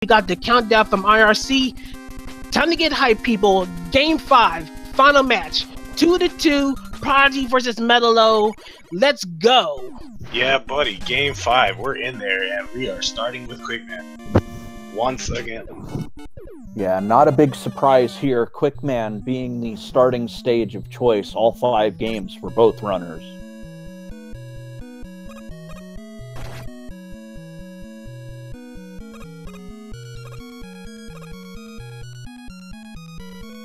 We got the countdown from IRC. Time to get hype, people. Game 5, final match. 2-2, Prodigy versus MetaLow. Let's go. Yeah, buddy. Game 5. We're in there, and we are starting with Quickman. Once again. Yeah, not a big surprise here. Quickman being the starting stage of choice all 5 games for both runners.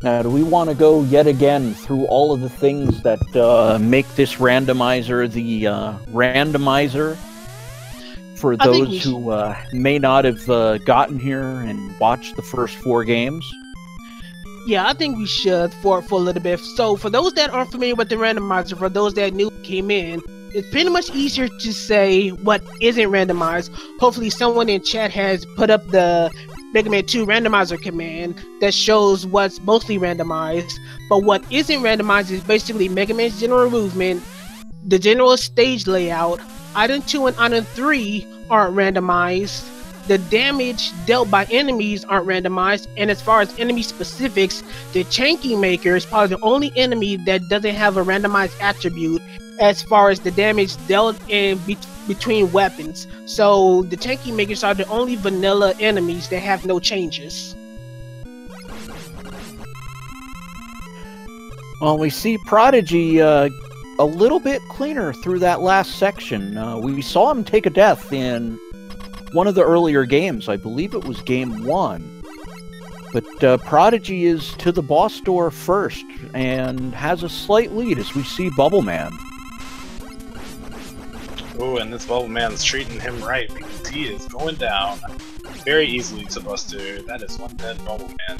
Now, do we want to go yet again through all of the things that make this randomizer the randomizer? For those who may not have gotten here and watched the first 4 games? Yeah, I think we should for a little bit. So, for those that aren't familiar with the randomizer, for those that new came in, it's pretty much easier to say what isn't randomized. Hopefully, someone in chat has put up the Mega Man 2 randomizer command that shows what's mostly randomized. But what isn't randomized is basically Mega Man's general movement, the general stage layout. Item 2 and Item 3 aren't randomized. The damage dealt by enemies aren't randomized. And as far as enemy specifics, the Chanky Maker is probably the only enemy that doesn't have a randomized attribute as far as the damage dealt in between weapons. So the Chanky Makers are the only vanilla enemies that have no changes. Well, we see Prodigy a little bit cleaner through that last section. We saw him take a death in one of the earlier games. I believe it was game 1. But Prodigy is to the boss door first and has a slight lead as we see Bubble Man. Oh, and this Bubble Man's treating him right because he is going down very easily to Buster. That is one dead Bubble Man.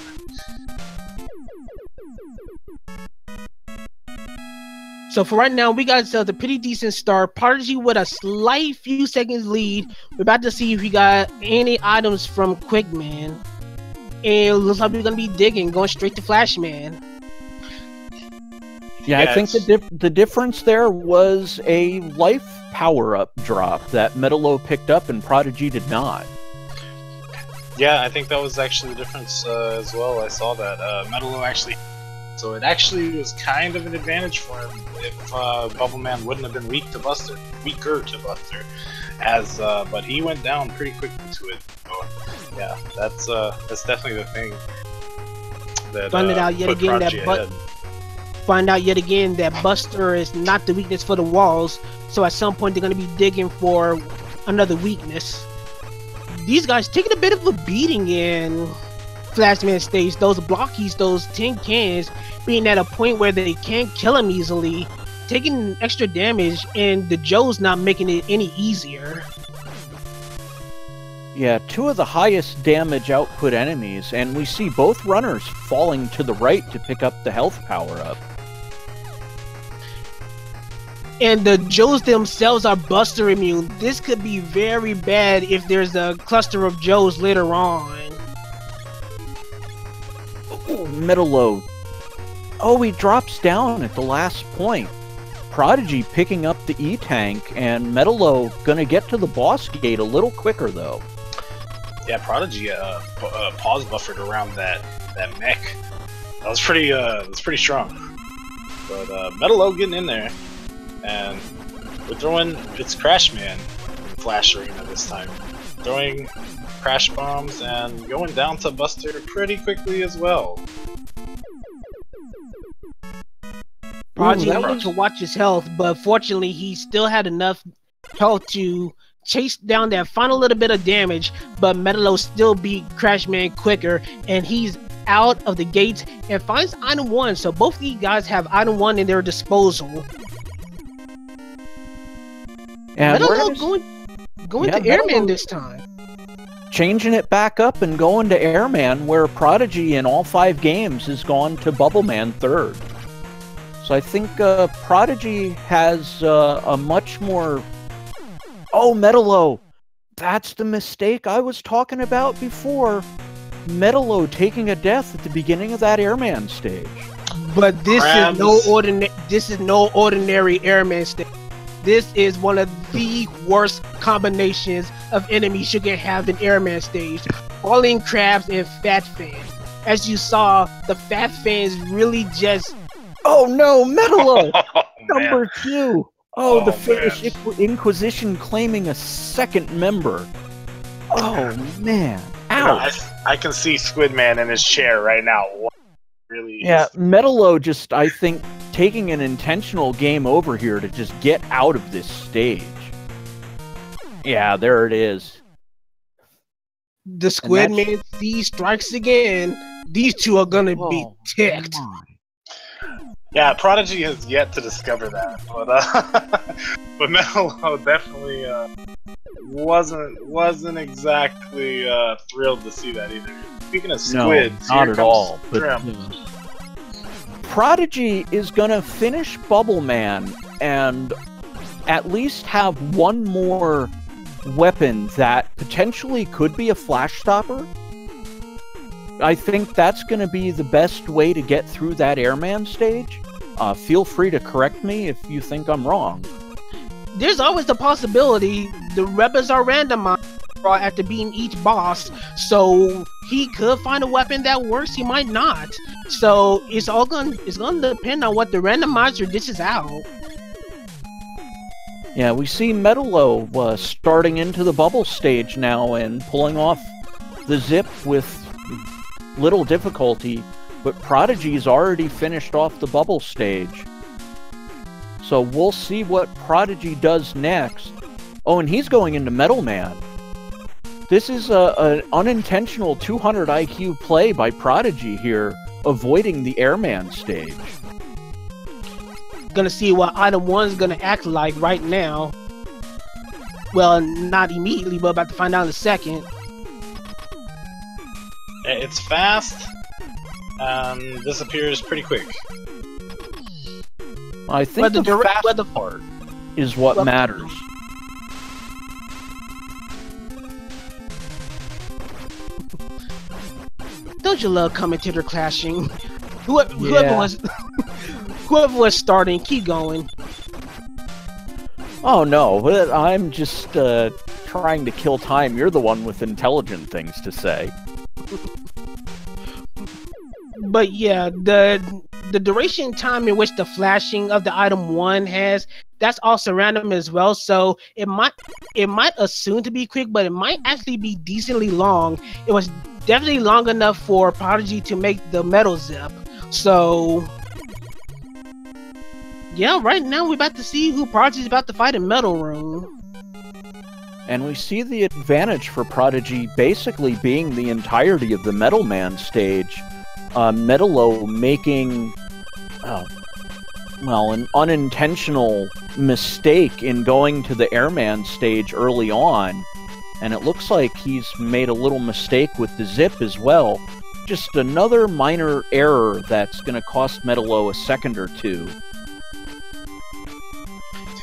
So for right now, we got ourselves a pretty decent start. Prodigy with a slight few seconds lead. We're about to see if we got any items from Quickman. And it looks like we're going to be digging, going straight to Flashman. Yeah, I think the difference there was a life power-up drop that MetaLow picked up and Prodigy did not. Yeah, I think that was actually the difference as well. I saw that. MetaLow actually... So it actually was kind of an advantage for him if Bubble Man wouldn't have been weaker to Buster, but he went down pretty quickly to it. So, yeah, that's definitely the thing that find out yet again that Buster is not the weakness for the walls. So at some point they're going to be digging for another weakness. These guys taking a bit of a beating in Flashman stage. Those blockies, those tin cans, being at a point where they can't kill him easily, taking extra damage, and the Joe's not making it any easier. Yeah, 2 of the highest damage output enemies, and we see both runners falling to the right to pick up the health power-up. And the Joes themselves are Buster immune. This could be very bad if there's a cluster of Joes later on. Oh, MetaLow. Oh, he drops down at the last point. Prodigy picking up the E-Tank, and MetaLow gonna get to the boss gate a little quicker, though. Yeah, Prodigy pause buffered around that mech. That was pretty strong. But MetaLow getting in there, and we're throwing it's Crashman in Flash Arena this time, throwing crash bombs and going down to Buster pretty quickly as well. Prodigy needed to watch his health, but fortunately he still had enough health to chase down that final little bit of damage, but MetaLow still beat Crashman quicker, and he's out of the gate and finds item 1. So both of these guys have item 1 in their disposal. And MetaLow going to Airman this time. Changing it back up and going to Airman, where Prodigy in all 5 games has gone to Bubble Man 3rd. So I think Prodigy has a much more... Oh, MetaLow! That's the mistake I was talking about before. MetaLow taking a death at the beginning of that Airman stage. But this is no ordinary Airman stage. This is one of the worst combinations of enemies you can have in Airman stage. Falling Crabs and Fat Fan. As you saw, the Fat Fans really just... Oh no, MetaLow! Oh, Number man. 2! Oh, the Oh, Finnish man. Inquisition claiming a second member. Oh man. Ouch! I can see Squidman in his chair right now. What really? Yeah, MetaLow just, I think, taking an intentional game over here to just get out of this stage. Yeah, there it is. The Squidman C strikes again. These two are gonna be ticked. Yeah, Prodigy has yet to discover that, but MetaLow definitely wasn't exactly thrilled to see that either. Speaking of squids, no, not at all. But, Prodigy is gonna finish Bubble Man and at least have one more weapon that potentially could be a flash stopper. I think that's going to be the best way to get through that Airman stage. Feel free to correct me if you think I'm wrong. There's always the possibility the rebels are randomized after beating each boss, so he could find a weapon that works, he might not. So it's gonna depend on what the randomizer dishes out. Yeah, we see MetaLow starting into the bubble stage now and pulling off the zip with little difficulty, but Prodigy's already finished off the bubble stage. So we'll see what Prodigy does next. Oh, and he's going into Metal Man. This is an unintentional 200 IQ play by Prodigy here, avoiding the Airman stage. Gonna see what item 1 is gonna act like right now. Well, not immediately, but about to find out in a second. It's fast and disappears pretty quick. I think the fast part is what matters. Don't you love commentator clashing? Whoever was starting, keep going. Oh no, but I'm just trying to kill time. You're the one with intelligent things to say. But yeah, the duration time in which the flashing of the item 1 has, that's also random as well. So it might assume to be quick, but it might actually be decently long. It was definitely long enough for Prodigy to make the metal zip. So yeah, right now we're about to see who Prodigy's about to fight in Metal Room. And we see the advantage for Prodigy basically being the entirety of the Metal Man stage. MetaLow making, an unintentional mistake in going to the Airman stage early on. And it looks like he's made a little mistake with the zip as well. Just another minor error that's going to cost MetaLow a second or two.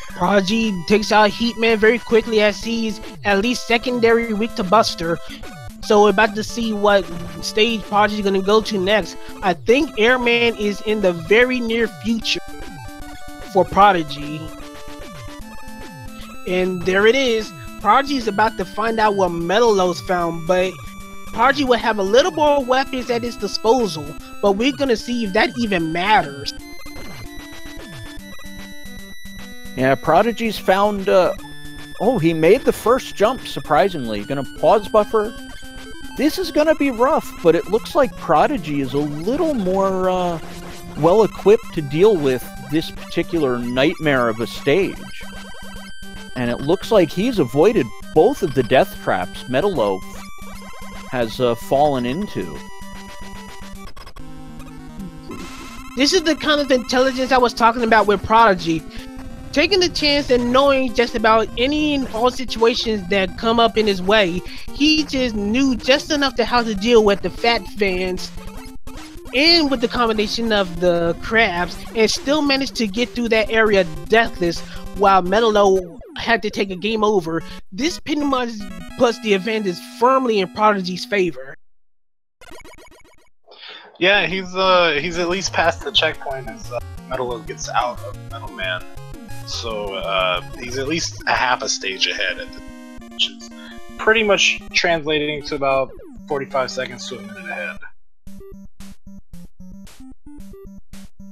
Prodigy takes out Heatman very quickly as he's at least secondary weak to Buster. So we're about to see what stage Prodigy is going to go to next. I think Airman is in the very near future for Prodigy. And there it is. Prodigy is about to find out what MetaLow's found, but Prodigy will have a little more weapons at his disposal. But we're going to see if that even matters. Yeah, Prodigy's found, he made the first jump, surprisingly. Gonna pause buffer. This is gonna be rough, but it looks like Prodigy is a little more, well-equipped to deal with this particular nightmare of a stage. And it looks like he's avoided both of the death traps MetaLow has, fallen into. This is the kind of intelligence I was talking about with Prodigy. Taking the chance and knowing just about any and all situations that come up in his way, he just knew just enough to how to deal with the fat fans and with the combination of the crabs, and still managed to get through that area deathless while MetaLow had to take a game over. This pretty much puts the advantage firmly in Prodigy's favor. Yeah, he's at least past the checkpoint as MetaLow gets out of Metal Man. So he's at least a half a stage ahead, which is pretty much translating to about 45 seconds to a minute ahead.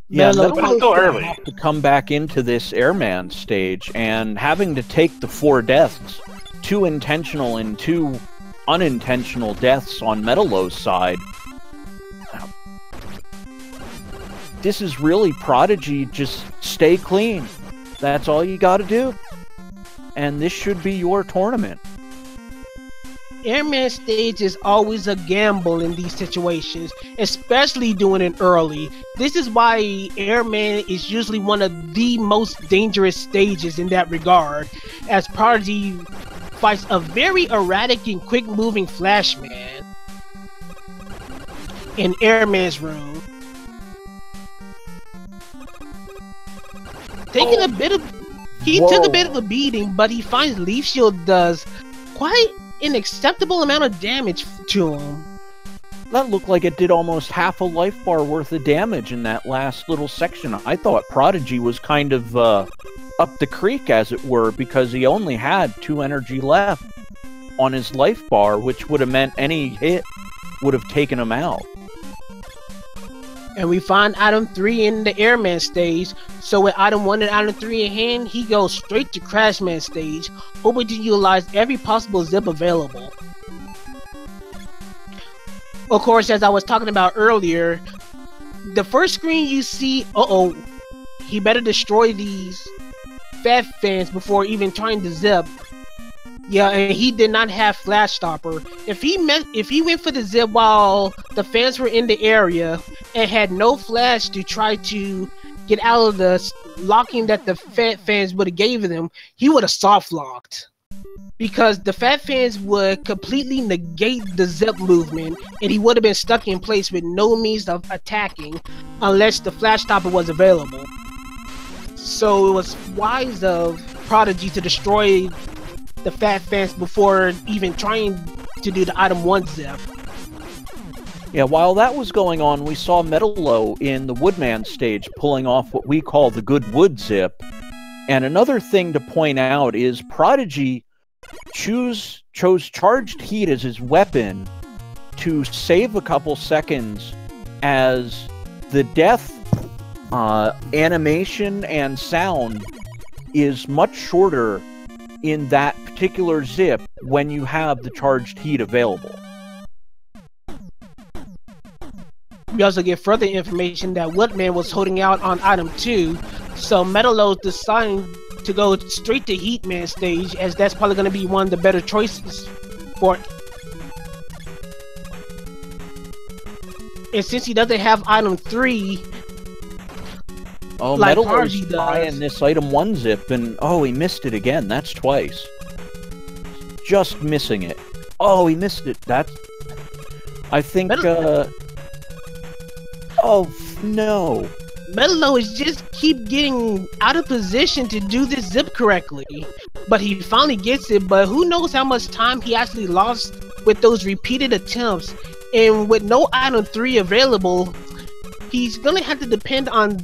Yeah, Mellow- But it's still early. have to come back into this airman stage, and having to take the 4 deaths, 2 intentional and 2 unintentional deaths on MetaLow's side. This is really Prodigy, just stay clean. That's all you gotta do. And this should be your tournament. Airman stage is always a gamble in these situations, especially doing it early. This is why Airman is usually one of the most dangerous stages in that regard, as Prodigy fights a very erratic and quick-moving Flashman in Airman's room. Taking a bit of... He took a bit of a beating, but he finds Leaf Shield does quite an acceptable amount of damage to him. That looked like it did almost half a life bar worth of damage in that last little section. I thought Prodigy was kind of up the creek, as it were, because he only had 2 energy left on his life bar, which would have meant any hit would have taken him out. And we find item 3 in the Airman stage, so with item 1 and item 3 in hand, he goes straight to Crashman stage, hoping to utilize every possible zip available. Of course, as I was talking about earlier, the first screen you see, he better destroy these Fat Fans before even trying to zip. Yeah, and he did not have Flash Stopper. If he went for the zip while the fans were in the area and had no flash to try to get out of the locking that the Fat Fans would have gave them, he would have soft locked. Because the Fat Fans would completely negate the zip movement, and he would have been stuck in place with no means of attacking unless the Flash Stopper was available. So it was wise of Prodigy to destroy the Fat Fans before even trying to do the item 1 zip. Yeah, while that was going on, we saw MetaLow in the Woodman stage pulling off what we call the good wood zip. And another thing to point out is Prodigy chose Charged Heat as his weapon to save a couple seconds, as the death animation and sound is much shorter in that particular zip when you have the Charged Heat available. We also get further information that Woodman was holding out on item 2, so MetaLow decided to go straight to Heatman stage, as that's probably going to be one of the better choices for it. And since he doesn't have item 3, like MetaLow's trying this item 1 zip, and he missed it again. That's twice. Just missing it. Oh, he missed it. That's... I think, oh, no. MetaLow is just keep getting out of position to do this zip correctly. But he finally gets it, but who knows how much time he actually lost with those repeated attempts. And with no item 3 available, he's gonna have to depend on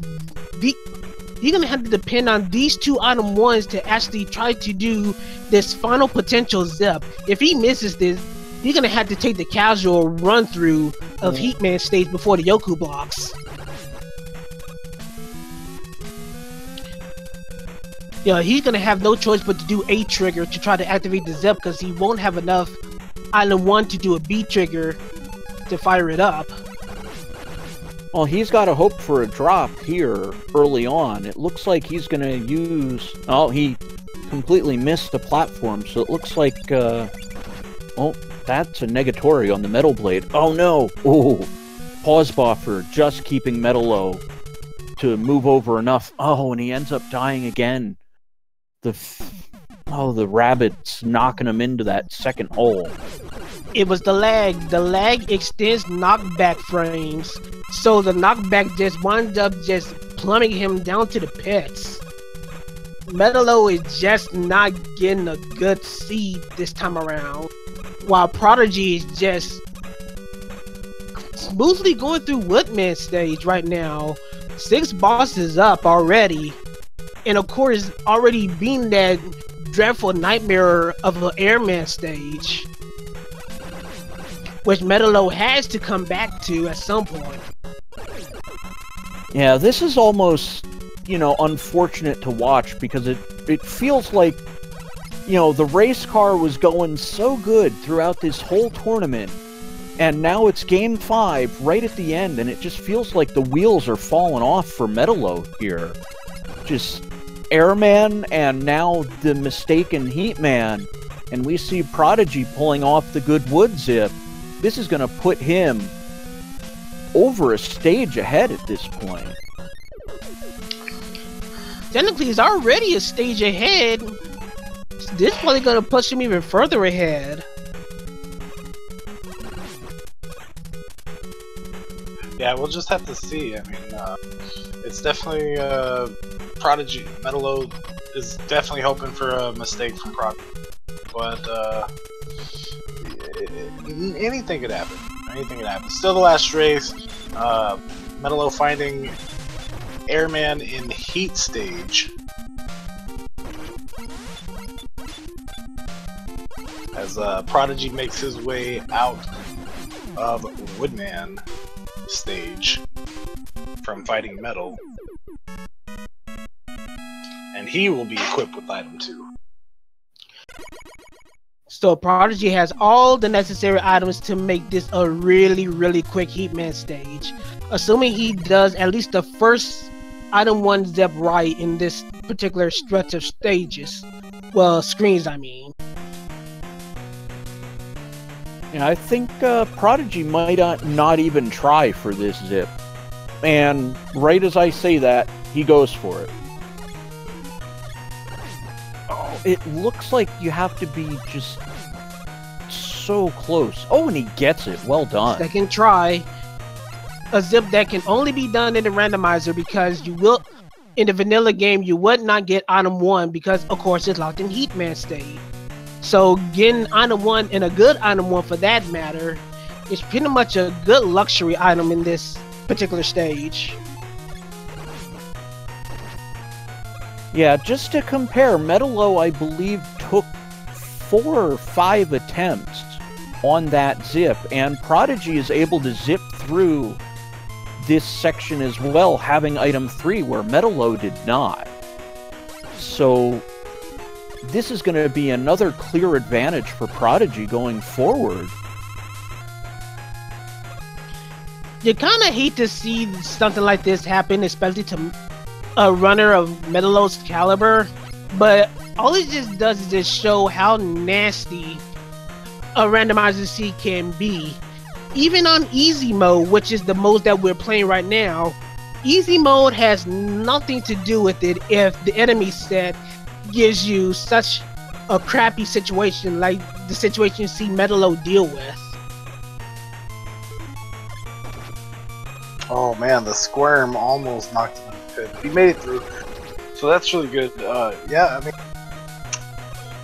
these 2 item 1s to actually try to do this final potential zip. If he misses this, he's gonna have to take the casual run through of Heatman stage before the Yoku blocks. Yeah, he's gonna have no choice but to do a trigger to try to activate the zip, because he won't have enough item 1 to do a B trigger to fire it up. Well, he's got to hope for a drop here early on. It looks like he's going to use... Oh, he completely missed the platform, so it looks like... Oh, that's a negatory on the Metal Blade. Oh, no! Oh, pause buffer, just keeping MetaLow to move over enough. Oh, and he ends up dying again. The rabbit's knocking him into that second hole. It was the lag. The lag extends knockback frames, so the knockback just winds up just plummeting him down to the pits. MetaLow is just not getting a good seed this time around, while Prodigy is just smoothly going through Woodman stage right now. 6 bosses up already, and of course already being that dreadful nightmare of an Airman stage. which MetaLow has to come back to at some point. Yeah, this is almost, you know, unfortunate to watch because it feels like, you know, the race car was going so good throughout this whole tournament, and now it's Game 5 right at the end, and it just feels like the wheels are falling off for MetaLow here. Just Airman and now the mistaken Heatman, and we see Prodigy pulling off the good wood zip. This is going to put him over a stage ahead at this point. Technically, he's already a stage ahead. This is probably going to push him even further ahead. Yeah, we'll just have to see. I mean, it's definitely Prodigy. MetaLow is definitely hoping for a mistake from Prodigy, but anything could happen. Anything could happen. Still the last race. MetaLow finding Airman in Heat stage. As Prodigy makes his way out of Woodman stage from fighting Metal. And he will be equipped with item 2. So Prodigy has all the necessary items to make this a really, really quick Heatman stage. Assuming he does at least the first item 1 zip right in this particular stretch of stages. Well, screens, I mean. Yeah, I think Prodigy might not even try for this zip. And right as I say that, he goes for it. Oh, it looks like you have to be just so close. Oh, and he gets it. Well done. Second try. A zip that can only be done in the randomizer because you will, in the vanilla game, you would not get item 1 because, of course, it's locked in Heatman state. So getting item 1 and a good item 1 for that matter is pretty much a good luxury item in this particular stage. Yeah, just to compare, MetaLow, I believe, took 4 or 5 attempts on that zip, and Prodigy is able to zip through this section as well, having item 3, where MetaLow did not. So this is going to be another clear advantage for Prodigy going forward. You kind of hate to see something like this happen, especially to a runner of MetaLow's caliber, but all it just does is just show how nasty a randomizer C can be. Even on easy mode, which is the mode that we're playing right now, easy mode has nothing to do with it if the enemy set gives you such a crappy situation like the situation you see MetaLow deal with. Oh man, the squirm almost knocked him in the pit. He made it through, so that's really good. Yeah, I mean,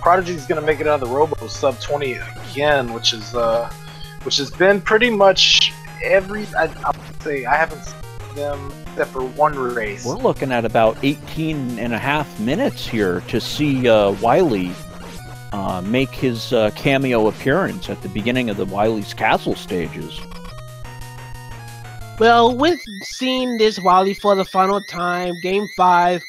Prodigy's gonna make it out of the Robo sub 20 again, which has been pretty much every. I'd say I haven't seen them except for one race. We're looking at about 18.5 minutes here to see Wily make his cameo appearance at the beginning of the Wily's Castle stages. Well, with seeing this Wily for the final time, Game 5,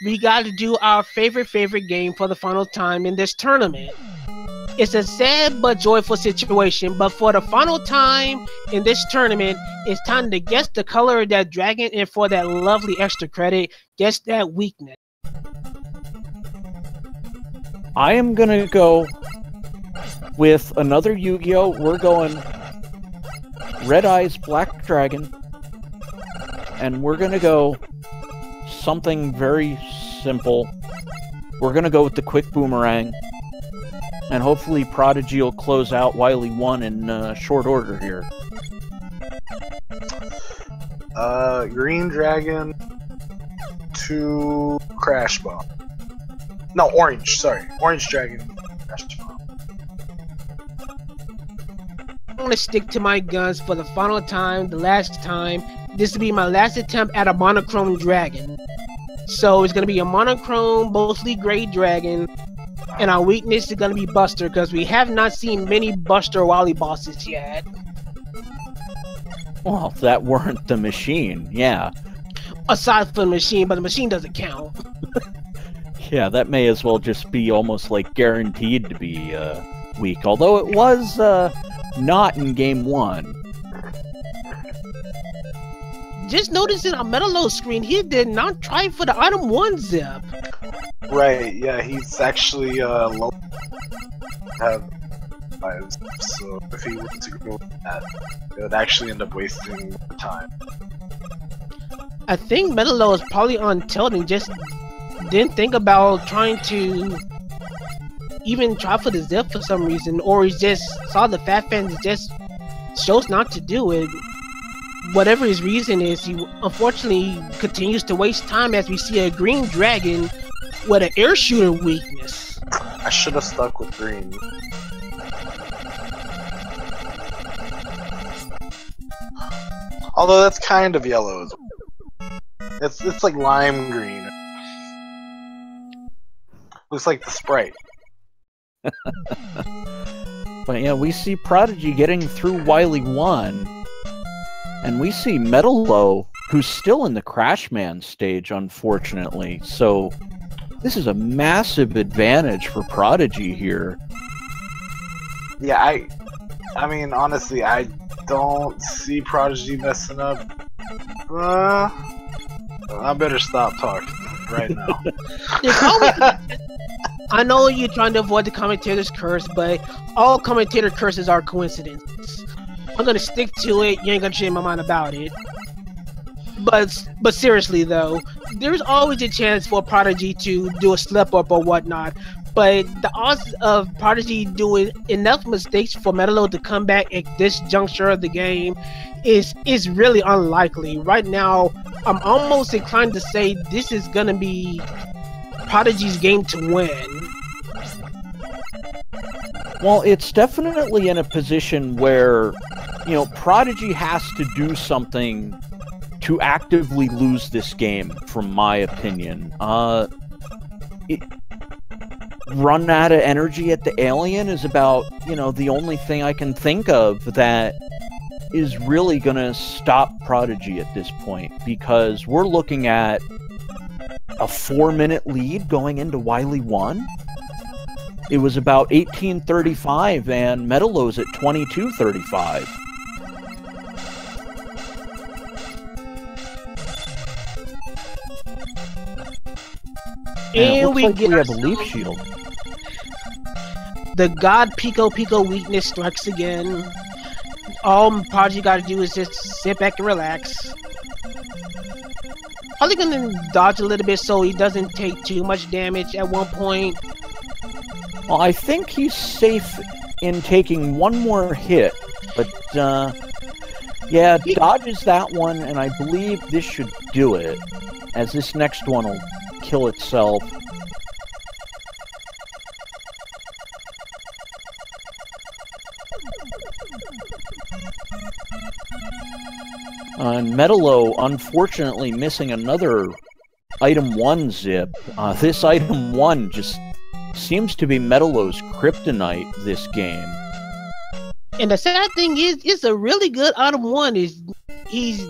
we got to do our favorite game for the final time in this tournament. It's a sad but joyful situation, but for the final time in this tournament, it's time to guess the color of that dragon, and for that lovely extra credit, guess that weakness. I am gonna go with another Yu-Gi-Oh! We're going Red Eyes Black Dragon, and we're gonna go something very simple. We're gonna go with the Quick Boomerang, and hopefully Prodigy will close out Wily 1 in short order here. Green Dragon to Crash Bomb. No, Orange, sorry. Orange Dragon, Crash Bomb. I'm going to stick to my guns for the final time, the last time. This will be my last attempt at a monochrome dragon. So it's going to be a monochrome, mostly gray dragon. And our weakness is going to be Buster, because we have not seen many Buster Wily bosses yet. Well, if that weren't the machine, yeah. Aside from the machine, but the machine doesn't count. Yeah, that may as well just be almost like guaranteed to be weak. Although it was not in Game 1. Just noticing on MetaLow screen, he did not try for the item 1 zip. Right, yeah, he's actually low. So if he were to go with that, it would actually end up wasting more time. I think MetaLow is probably on tilt and just didn't think about trying to even try for the zip for some reason, or he just saw the Fat Fans and just chose not to do it. Whatever his reason is, he unfortunately continues to waste time as we see a green dragon with an air shooter weakness. I should have stuck with green. Although that's kind of yellow as well. It's like lime green. Looks like the Sprite. But yeah, we see Prodigy getting through Wily 1. And we see MetaLow, who's still in the Crashman stage, unfortunately. So this is a massive advantage for Prodigy here. Yeah, I mean, honestly, I don't see Prodigy messing up. I better stop talking right now. I know you're trying to avoid the commentator's curse, but all commentator curses are coincidences. I'm gonna stick to it. You ain't gonna change my mind about it. But seriously though, there's always a chance for Prodigy to do a slip up or whatnot. But the odds of Prodigy doing enough mistakes for MetaLow to come back at this juncture of the game is really unlikely. Right now, I'm almost inclined to say this is gonna be Prodigy's game to win. Well, it's definitely in a position where, you know, Prodigy has to do something to actively lose this game, from my opinion. Run out of energy at the alien is about, you know, the only thing I can think of that is really going to stop Prodigy at this point, because we're looking at a 4-minute lead going into Wily 1. It was about 18:35, and MetaLow's at 22:35. And we have a leaf shield. The God Pico weakness strikes again. All Prodigy got to do is just sit back and relax. Probably gonna dodge a little bit so he doesn't take too much damage at one point. Well, I think he's safe in taking one more hit, but yeah, dodges that one, and I believe this should do it, as this next one will kill itself. And MetaLow, unfortunately, missing another item 1 zip. This item 1 just seems to be MetaLow's kryptonite this game. And the sad thing is, it's a really good item 1. He's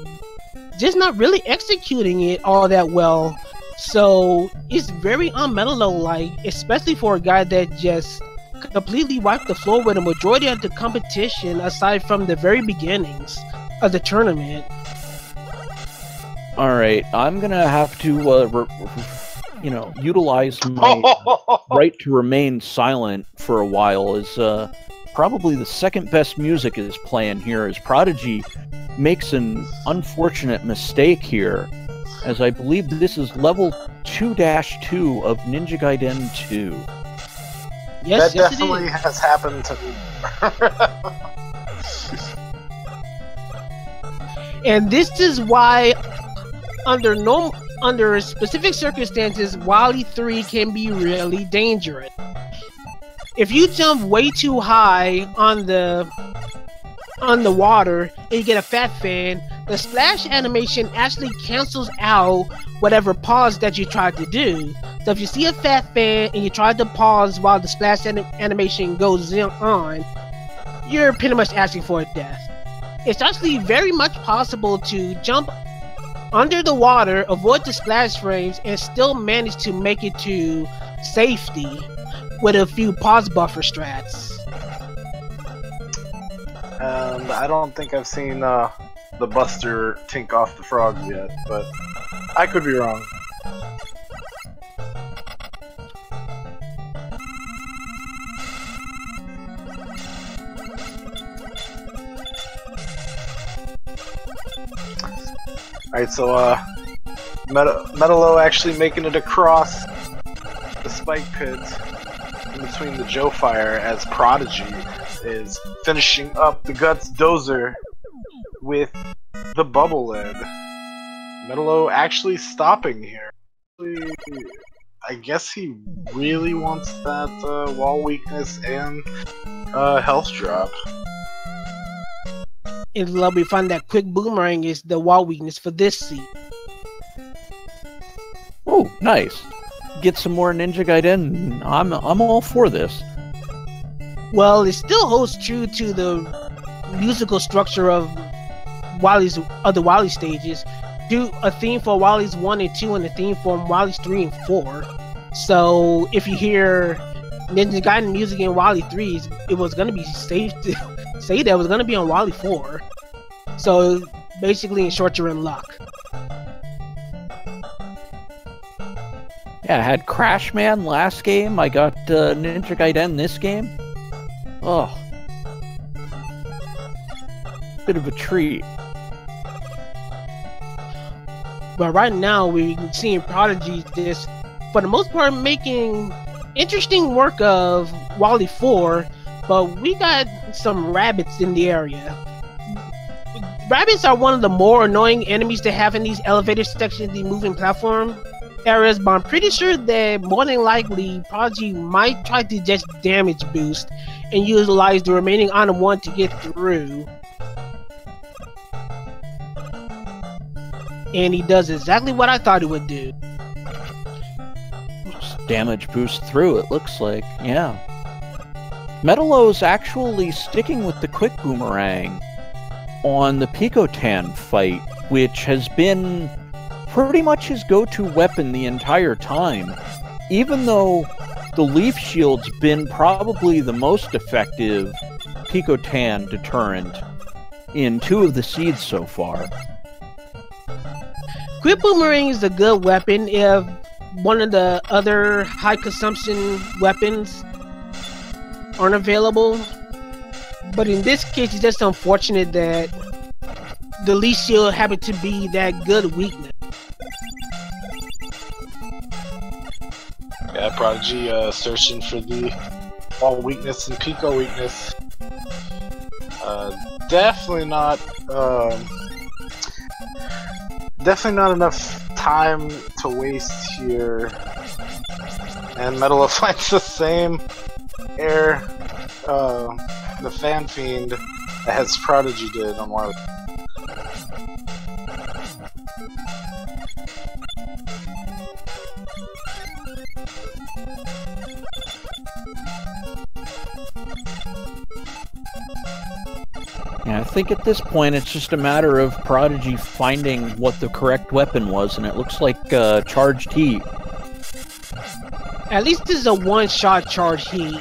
just not really executing it all that well. So it's very un-MetaLow-like, especially for a guy that just completely wiped the floor with a majority of the competition aside from the very beginnings of the tournament. Alright, I'm gonna have to, utilize my right to remain silent for a while, as probably the second best music is playing here, as Prodigy makes an unfortunate mistake here, as I believe this is level 2-2 of Ninja Gaiden 2. Yes, that definitely has happened to me. And this is why, under specific circumstances, Wily 3 can be really dangerous. If you jump way too high on the water and you get a Fat Fan, the splash animation actually cancels out whatever pause that you tried to do. So if you see a fat fan and you try to pause while the splash animation goes on, you're pretty much asking for a death. It's actually very much possible to jump under the water, avoid the splash frames, and still manage to make it to safety with a few pause buffer strats. And I don't think I've seen the Buster tink off the frogs yet, but I could be wrong. Alright, so MetaLow actually making it across the spike pit in between the Joe Fire as Prodigy is finishing up the Guts Dozer with the bubble lid. MetaLow actually stopping here. I guess he really wants that wall weakness and health drop. It's lovely to find that quick boomerang is the wall weakness for this seed. Oh, nice. Get some more Ninja Gaiden. I'm all for this. Well, it still holds true to the musical structure of the Wily stages. Do a theme for Wally's 1 and 2 and a theme for Wally's 3 and 4. So if you hear Ninja Gaiden music in Wally 3, it was gonna be safe to say that it was gonna be on Wally 4. So basically, in short, you're in luck. Yeah, I had Crash Man last game. I got Ninja Gaiden this game. Oh, bit of a treat. But right now, we're seeing Prodigy just, for the most part, making interesting work of Wally 4, but we got some rabbits in the area. Rabbits are one of the more annoying enemies to have in these elevator sections, the moving platform areas, but I'm pretty sure that more than likely Prodigy might try to just damage boost and utilize the remaining item 1 to get through. And he does exactly what I thought he would do. Just damage boost through, it looks like, yeah. MetaLow's actually sticking with the quick boomerang on the Picotan fight, which has been pretty much his go-to weapon the entire time, even though the Leaf Shield's been probably the most effective Picotan deterrent in 2 of the seeds so far. Quick Boomerang is a good weapon if one of the other high consumption weapons aren't available. But in this case, it's just unfortunate that the Leaf Shield happened to be that good weakness. Yeah, Prodigy searching for the wall weakness and Pico weakness. Definitely not enough time to waste here. And MetaLow finds the same air, the Fan Fiend as Prodigy did on Wild. Yeah, I think at this point it's just a matter of Prodigy finding what the correct weapon was, and it looks like Charged Heat. At least this is a one-shot Charged Heat.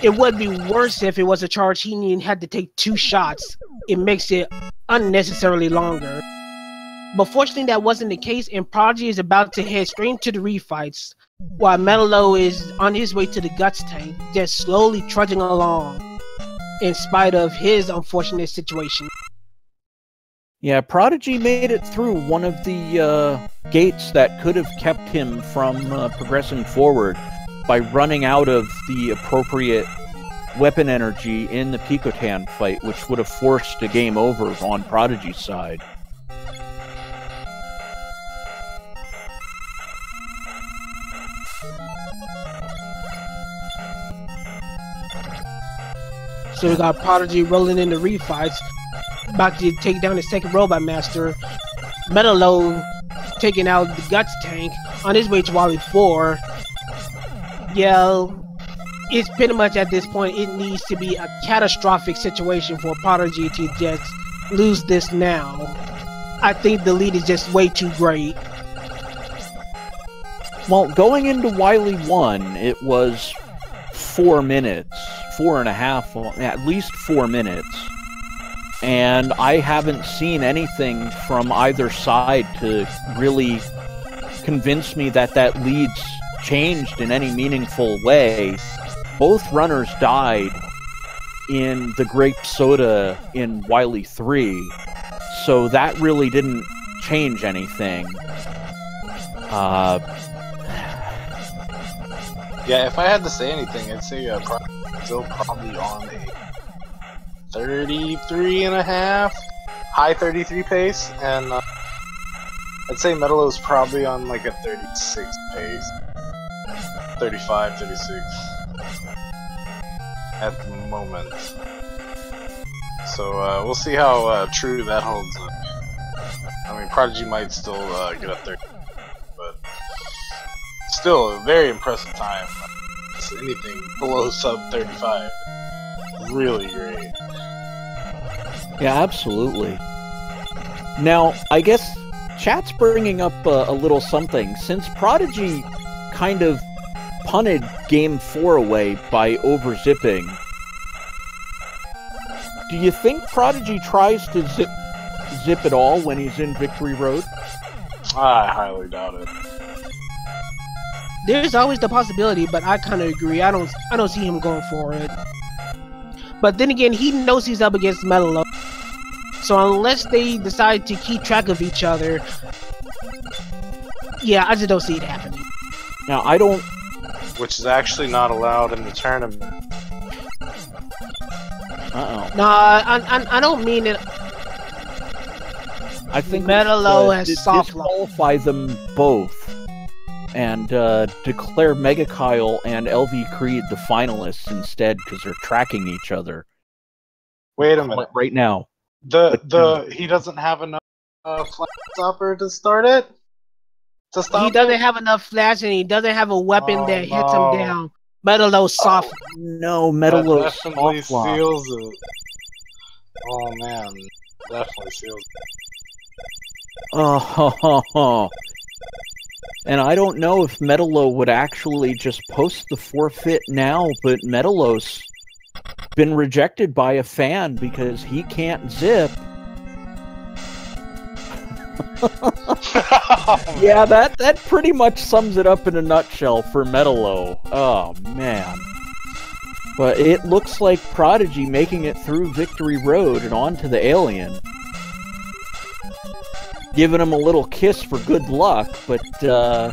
It would be worse if it was a Charged Heat and you had to take 2 shots. It makes it unnecessarily longer. But fortunately that wasn't the case, and Prodigy is about to head straight into the refights, while MetaLow is on his way to the Guts tank, just slowly trudging along, in spite of his unfortunate situation. Yeah, Prodigy made it through one of the gates that could have kept him from progressing forward by running out of the appropriate weapon energy in the Picotan fight, which would have forced a game over on Prodigy's side. So we got Prodigy rolling in the refights, about to take down the second Robot Master. MetaLow taking out the Guts tank on his way to Wally 4. Yeah, it's pretty much at this point, it needs to be a catastrophic situation for Prodigy to just lose this now. I think the lead is just way too great. Well, going into Wily 1, it was 4 minutes, 4.5, at least 4 minutes. And I haven't seen anything from either side to really convince me that that lead's changed in any meaningful way. Both runners died in the grape soda in Wily 3, so that really didn't change anything. Yeah, if I had to say anything, I'd say still probably on a 33.5, high 33 pace, and I'd say MetaLow's probably on like a 36 pace, 35, 36 at the moment. So we'll see how true that holds up. I mean, Prodigy might still get up there, but still a very impressive time. Anything below sub 35, really great. Yeah, absolutely. Now, I guess chat's bringing up a little something. Since Prodigy kind of punted Game 4 away by over-zipping, do you think Prodigy tries to zip at all when he's in Victory Road? I highly doubt it. There's always the possibility, but I kind of agree. I don't see him going for it. But then again, he knows he's up against MetaLow. So unless they decide to keep track of each other, yeah, I just don't see it happening. Now, I don't... Which is actually not allowed in the tournament. Uh-oh. No, I don't mean it. I think MetaLow has soft disqualify them both and declare Mega Kyle and LV Creed the finalists instead because they're tracking each other. Wait a minute. Right now. He doesn't have enough flash stopper to start it? To stop he doesn't have enough flash and he doesn't have a weapon that hits him down. MetaLow's soft. No, MetaLow's definitely soft lock. seals it. Oh man, definitely seals it. Oh, and I don't know if MetaLow would actually just post the forfeit now, but MetaLow's been rejected by a fan because he can't zip. Yeah, that pretty much sums it up in a nutshell for MetaLow. Oh, man. But it looks like Prodigy making it through Victory Road and onto the Alien. Giving him a little kiss for good luck, but, yeah,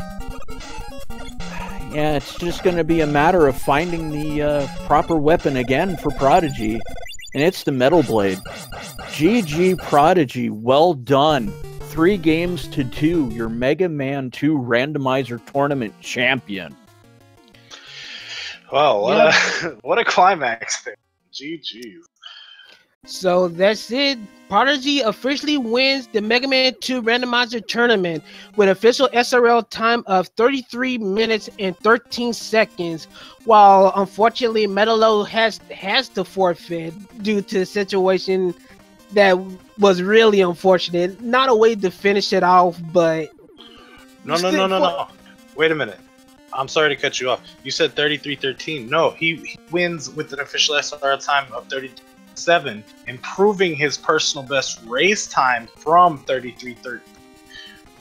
it's just going to be a matter of finding the proper weapon again for Prodigy, and it's the Metal Blade. GG Prodigy, well done. 3 games to 2, your Mega Man 2 Randomizer Tournament champion. Well, what a climax there. GG's. So that's it. Prodigy officially wins the Mega Man 2 Randomizer Tournament with official SRL time of 33 minutes and 13 seconds, while unfortunately MetaLow has to forfeit due to the situation that was really unfortunate. Not a way to finish it off, but... No. Wait a minute. I'm sorry to cut you off. You said 33-13. No, he wins with an official SRL time of 37, improving his personal best race time from 33-13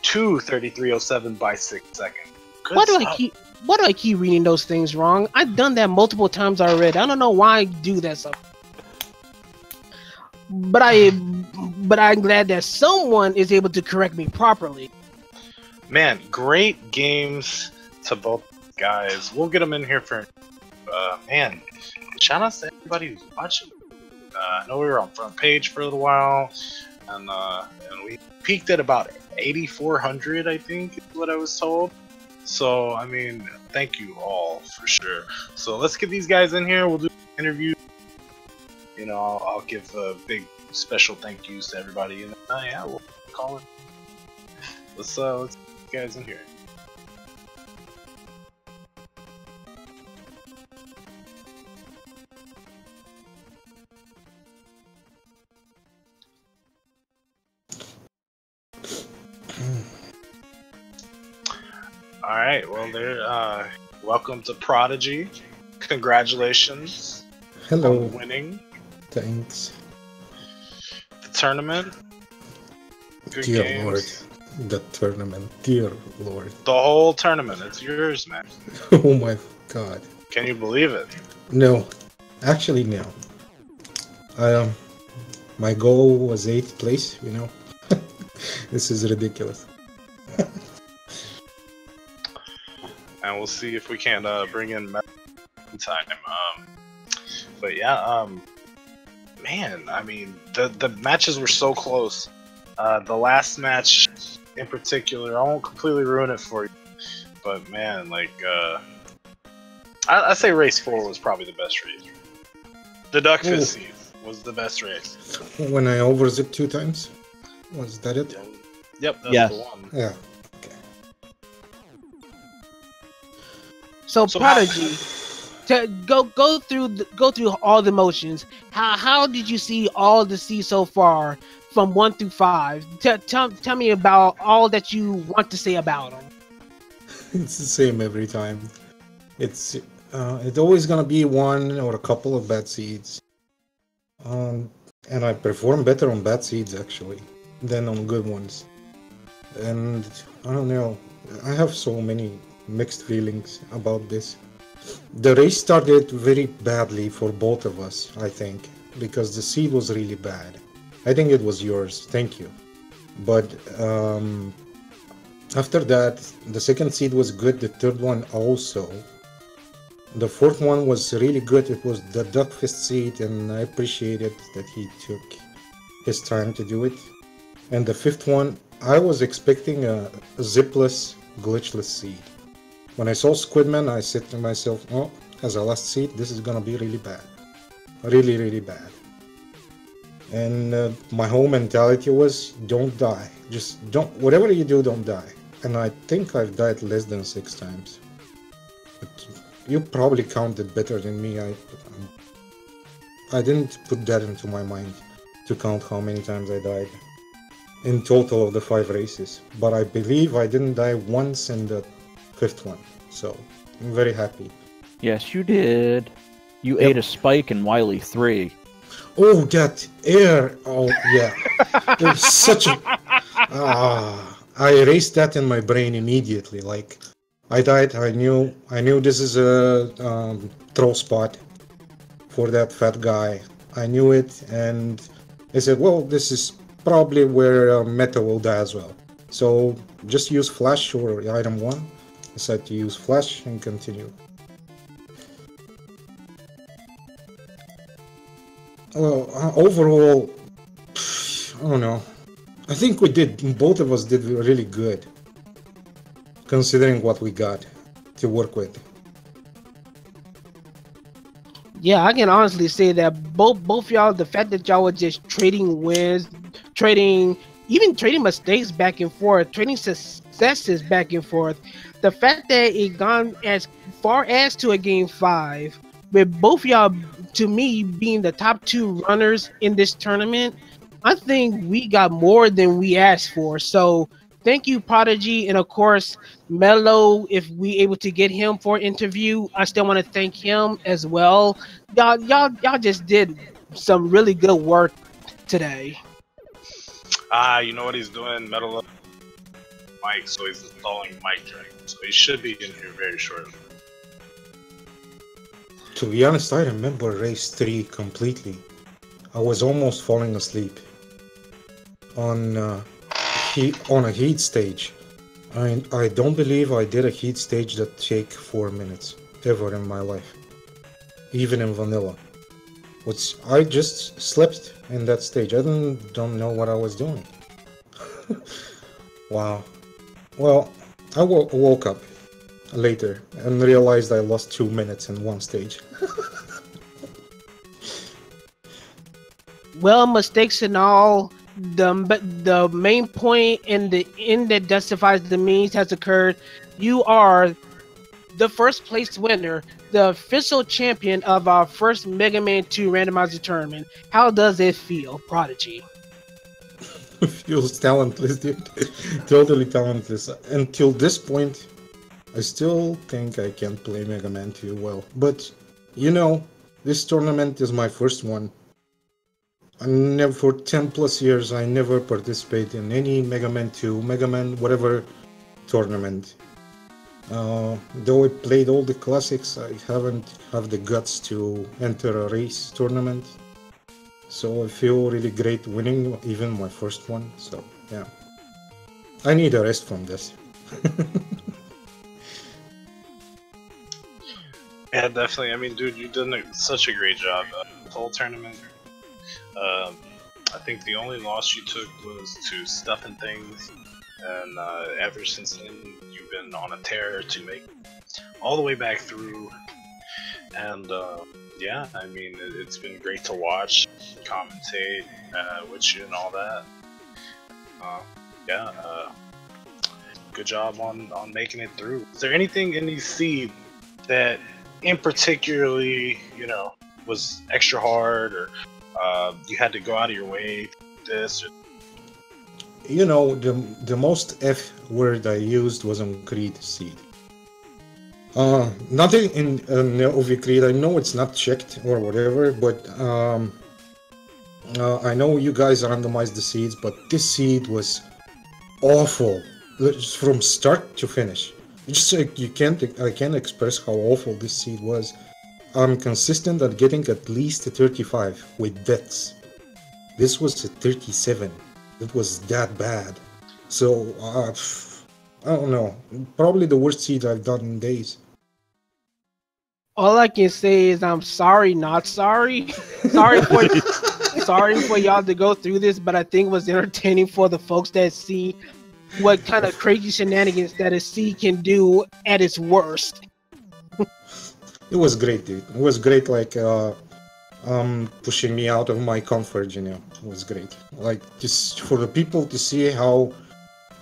to 33:07 by 6 seconds. Why do I keep reading those things wrong? I've done that multiple times already. I don't know why I do that stuff. But I'm glad that someone is able to correct me properly. Man, great games to both guys. We'll get them in here for man. Shout out to everybody who's watching. I know we were on front page for a little while, and we peaked at about 8,400, I think, is what I was told. So I mean, thank you all for sure. So let's get these guys in here. We'll do an interview. You know, I'll give a big special thank yous to everybody, and yeah, we'll call it. Let's guys in here. Alright, well there, welcome to Prodigy. Congratulations. Hello. On winning. Thanks. The tournament. Good Dear games. Lord. The tournament. Dear Lord. The whole tournament. It's yours, man. Oh my god. Can you believe it? No. Actually, no. My goal was 8th place, you know. This is ridiculous. And we'll see if we can bring in Meta time. But yeah, man, I mean, the matches were so close. The last match in particular, I won't completely ruin it for you, but man, like, I say race 4 was probably the best race. The Duck Fist seed was the best race. When I overzipped 2 times? Was that it? Yep, that's the one. Yeah. So Prodigy, to go through all the motions. How did you see all the seeds so far from 1 through 5? Tell me about all that you want to say about them. It's the same every time. It's always gonna be one or a couple of bad seeds. And I perform better on bad seeds actually than on good ones. And I don't know. I have so many mixed feelings about this. The race started very badly for both of us, I think, because the seed was really bad. I think it was yours, thank you. But after that, the second seed was good, the third one also. The fourth one was really good, it was the Duck Fist seed, and I appreciated that he took his time to do it. And the fifth one, I was expecting a zipless, glitchless seed. When I saw Squidman, I said to myself, oh, as a last seed, this is gonna be really bad. Really, really bad. And my whole mentality was, don't die. Just don't, whatever you do, don't die. And I think I've died less than 6 times. But you probably counted better than me. I didn't put that into my mind to count how many times I died in total of the 5 races. But I believe I didn't die once in the 5th one, so I'm very happy. Yes, you did. You ate a spike in Wily 3. Oh, that air! Oh, yeah. It was such a... I erased that in my brain immediately. Like, I died, I knew this is a throw spot for that fat guy. I knew it, and I said, well, this is probably where Meta will die as well. So, just use Flash or item 1. Decide to use Flash and continue. Well, overall, I don't know. I think both of us did really good, considering what we got to work with. Yeah, I can honestly say that both y'all, the fact that y'all were just trading wins, trading mistakes back and forth, trading successes back and forth. The fact that it gone as far as to a game 5, with both y'all, to me, being the top 2 runners in this tournament, I think we got more than we asked for. So thank you, Prodigy, and of course, MetaLow. If we able to get him for an interview, I still want to thank him as well. Y'all just did some really good work today. You know what he's doing, MetaLow? Mike, so he's installing mic jack, so he should be in here very shortly. To be honest, I remember race 3 completely. I was almost falling asleep on a heat stage. I don't believe I did a heat stage that take 4 minutes ever in my life, even in vanilla. I just slept in that stage. I don't know what I was doing. Wow. Well, I woke up later and realized I lost 2 minutes in one stage. Well, mistakes and all, the main point in the end that justifies the means has occurred. You are the first place winner, the official champion of our first Mega Man 2 randomizer tournament. How does it feel, Prodigy? Feels talentless, dude. Totally talentless. Until this point, I still think I can't play Mega Man 2 well. But, you know, this tournament is my first one. For 10 plus years, I never participated in any Mega Man 2, Mega Man whatever tournament. Though I played all the classics, I haven't have the guts to enter a race tournament. So I feel really great winning even my first one. So yeah, I need a rest from this. Yeah, definitely. I mean, dude, you've done such a great job. The whole tournament. I think the only loss you took was to Stuff and Things, and ever since then you've been on a tear to make all the way back through. And yeah, I mean, it's been great to watch, commentate with you and all that. Yeah, good job on making it through. Is there anything in these seeds that in particularly, you know, was extra hard, or you had to go out of your way to do this? Or... You know, the most F word I used was on Creed seed. Nothing in OV Creed, I know it's not checked or whatever, but I know you guys randomized the seeds, but this seed was awful from start to finish. Just like I can't express how awful this seed was. I'm consistent at getting at least a 35 with deaths. This was a 37. It was that bad. So I don't know. Probably the worst seed I've done in days. All I can say is I'm sorry, not sorry. Sorry for y'all to go through this, but I think it was entertaining for the folks that see what kind of crazy shenanigans that a seed can do at its worst. It was great, dude. It was great, like pushing me out of my comfort, you know. It was great. Like, just for the people to see how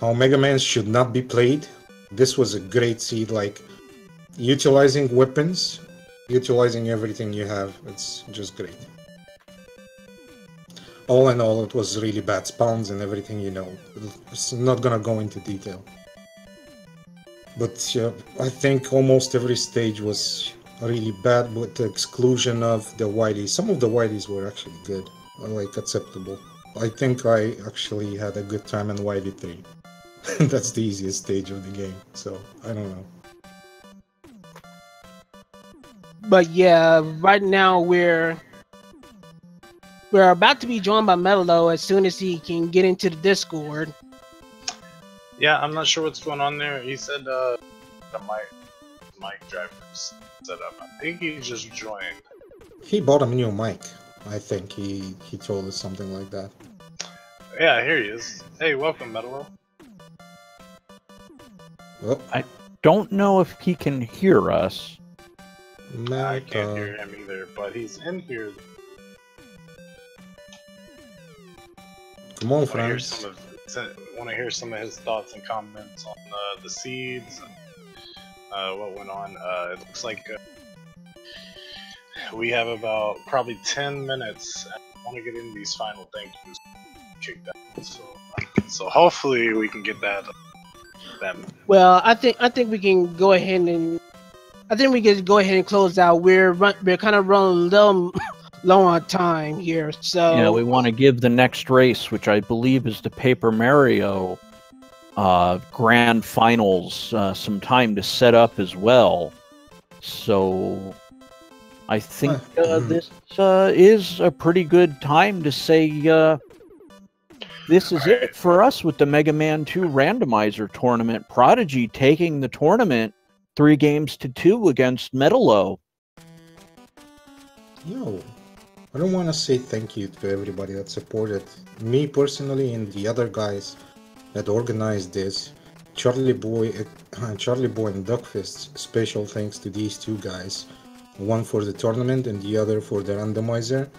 Mega Man should not be played. This was a great seed, like utilizing weapons, utilizing everything you have. It's just great. All in all, it was really bad spawns and everything, you know. It's not gonna go into detail. But I think almost every stage was really bad, with the exclusion of the whiteys. Some of the whiteys were actually good, like acceptable. I think I actually had a good time in Whitey 3. That's the easiest stage of the game, so I don't know. But yeah, right now we're about to be joined by MetaLow as soon as he can get into the Discord. Yeah, I'm not sure what's going on there. He said the mic driver's set up. I think he just joined. He bought a new mic. I think he told us something like that. Yeah, here he is. Hey, welcome, MetaLow. Well, I don't know if he can hear us. I can't hear him either, but he's in here. Come on, friends. Want to hear some of his thoughts and comments on the seeds, what went on. It looks like we have about probably 10 minutes. I want to get into these final thank yous kicked out, so hopefully we can get that. Well, I think we can go ahead and close out. We're kind of running low on time here, so yeah, we want to give the next race, which I believe is the Paper Mario Grand Finals, some time to set up as well. So I think this is a pretty good time to say this is it for us with the Mega Man 2 Randomizer tournament. Prodigy taking the tournament 3-2 against MetaLow. Yo, I don't want to say thank you to everybody that supported me personally and the other guys that organized this. Charlie Boy and Duckfist, special thanks to these two guys. One for the tournament and the other for the randomizer.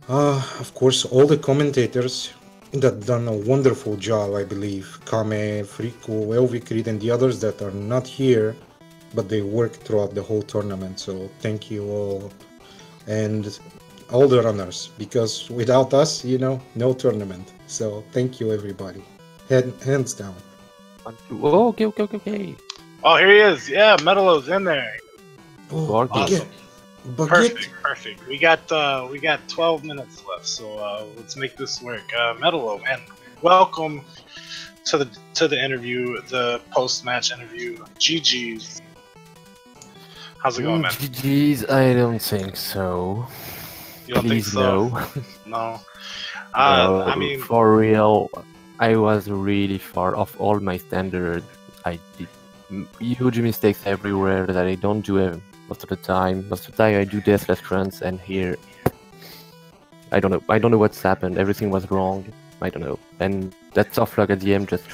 Of course, all the commentators that done a wonderful job, I believe. Kame, Frico, LV Creed, and the others that are not here, but they worked throughout the whole tournament. So thank you all. And all the runners, because without us, no tournament. So thank you, everybody. Hands down. Oh, okay. Oh, here he is. Yeah, MetaLow's in there. Oh, Awesome. Perfect. We got 12 minutes left, so let's make this work. MetaLow, man, welcome to the interview, the post-match interview. GG's. How's it going, man? GG's, I don't think so. You don't Please think so? No. No. No, I mean, for real, I was really far off all my standards. I did huge mistakes everywhere that I don't do most of the time. Most of the time I do deathless runs, and here I don't know what's happened. Everything was wrong. I don't know. And that soft luck at the end just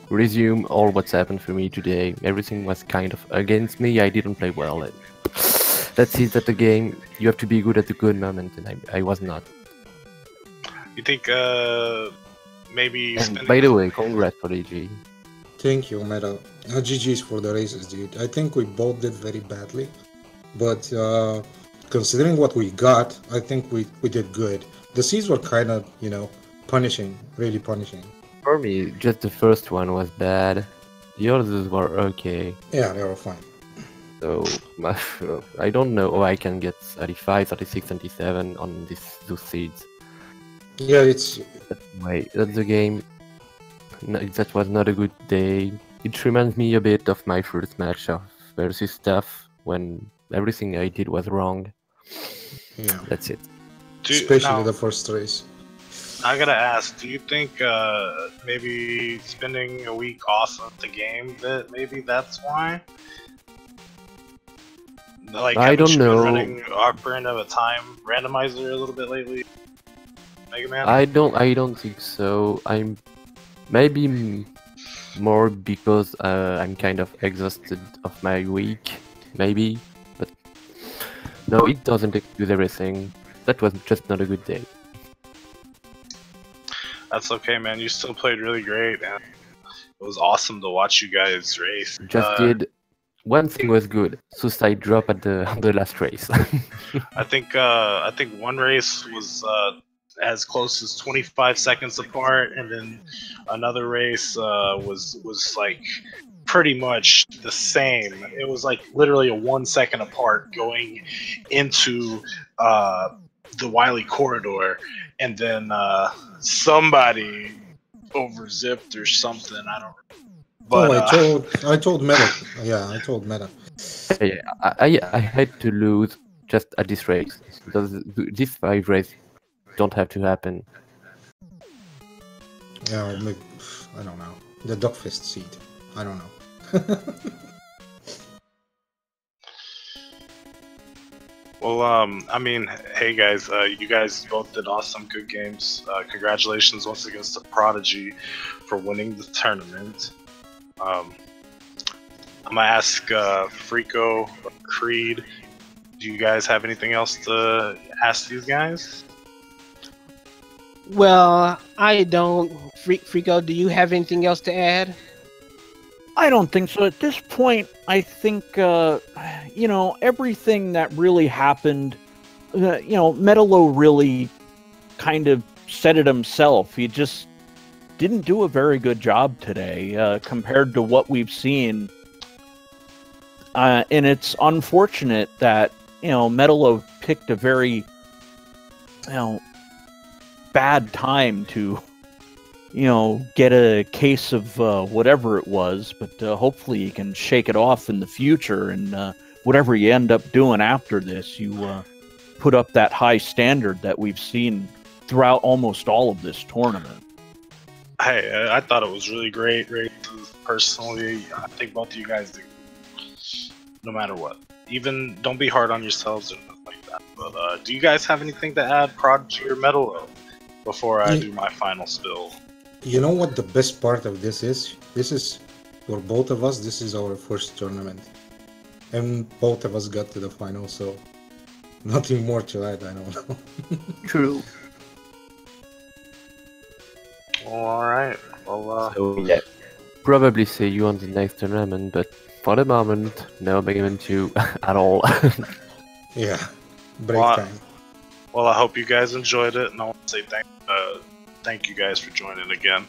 resume all what's happened for me today. Everything was kind of against me. I didn't play well. That's it at the game. You have to be good at the good moment, and I was not. you think maybe? And by the way, congrats, Prodigy. Thank you, Meta. GG's for the races, dude. I think we both did very badly, but considering what we got, I think we did good. The seeds were kind of, punishing, really punishing. For me, just the first one was bad. The others were okay. Yeah, they were fine. So, I don't know how I can get 35, 36, 37 on those seeds. Yeah, it's... That's the game. No, that was not a good day. It reminds me a bit of my first match of versus stuff when everything I did was wrong. Yeah. That's it. Especially the first race. I gotta ask, do you think maybe spending a week off of the game, that maybe that's why? Like, I don't know. Running Rockman of a time randomizer a little bit lately, Mega Man. I don't think so. I'm maybe more because I'm kind of exhausted of my week, maybe. But no, it doesn't excuse everything. That was just not a good day. That's okay, man. You still played really great, and it was awesome to watch you guys race. Just did one thing was good. Suicide drop at the last race. I think one race was as close as 25 seconds apart, and then another race was like pretty much the same. It was like literally a 1 second apart going into the Wily corridor, and then somebody overzipped or something. I don't. But, I told Meta. Yeah, I told Meta. Yeah, I had to lose just at this race because these 5 races don't have to happen. Yeah, maybe, I don't know. The Duckfist seed. I don't know. Well, I mean, hey guys, you guys both did awesome, good games. Congratulations once again to Prodigy for winning the tournament. I'm gonna ask Frico or Creed, do you guys have anything else to ask these guys? Well, I don't. Frico, do you have anything else to add? I don't think so. At this point, I think, everything that really happened, MetaLow really kind of said it himself. He just didn't do a very good job today compared to what we've seen. And it's unfortunate that, MetaLow picked a very, bad time to, get a case of whatever it was, but hopefully you can shake it off in the future, and whatever you end up doing after this, you put up that high standard that we've seen throughout almost all of this tournament. Hey, I thought it was really great races. Personally, I think both of you guys did, no matter what. Even don't be hard on yourselves or nothing like that. But do you guys have anything to add, Prodigy or MetaLow, before I do my final spill? You know what the best part of this is? This is, for both of us, this is our first tournament. And both of us got to the final, so Nothing more to add, I don't know. True. All right. Well, So yeah, probably see you on the next tournament, but for the moment, no Mega Man 2 at all. Yeah, break Well, time. well, I hope you guys enjoyed it, and I want to say thank you guys for joining again.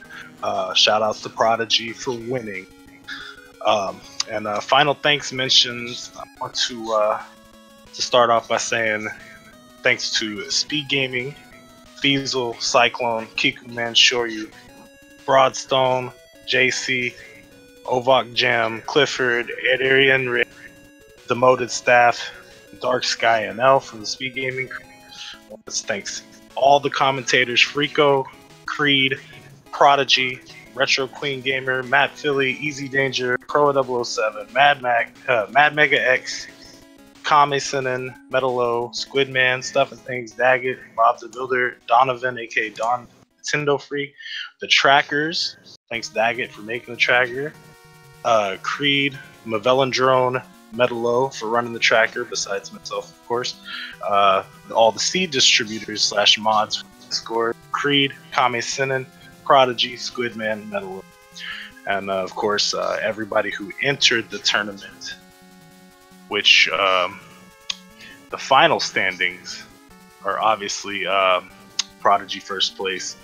Shout outs to Prodigy for winning. And final thanks mentions. I want to start off by saying thanks to Speed Gaming, Feasel, Cyclone, Kikuman, Shoryu, Broadstone, JC, Ovok Jam, Clifford, Adrian, Rick, Demoted Staff, Dark Sky, and L from the Speed Gaming crew. Thanks all the commentators: Frico, Creed, Prodigy, Retro Queen Gamer, Matt Philly, Easy Danger, Pro 007, Mad Mega X, Kame Sinen, MetaLow, Squidman, Stuff and Things, Daggett, Bob the Builder, Donovan, aka Don Nintendo Freak, the Trackers. Thanks Daggett for making the tracker. Creed, Mavellan Drone, MetaLow for running the tracker, besides myself, of course. All the seed distributors / mods for Discord. Creed, Kame Sinen, Prodigy, Squidman, MetaLow. And of course, everybody who entered the tournament, which the final standings are obviously Prodigy first place,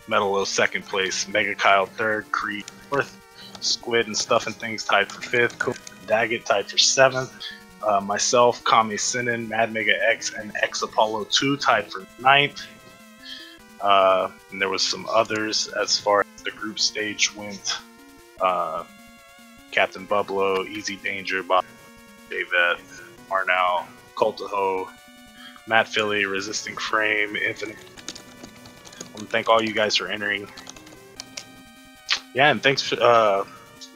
MetaLow second place, Mega Kyle third, Creed fourth, Squid and Stuff and Things tied for fifth, Daggett tied for seventh, myself, Kame Sinen, Mad Mega X, and X Apollo 2 tied for ninth. And there was some others as far as the group stage went. Captain Bublo, Easy Danger, Bob, Davet, Arnau, Cultaho, Matt Philly, Resisting Frame, Infinite. I want to thank all you guys for entering. Yeah, and thanks for,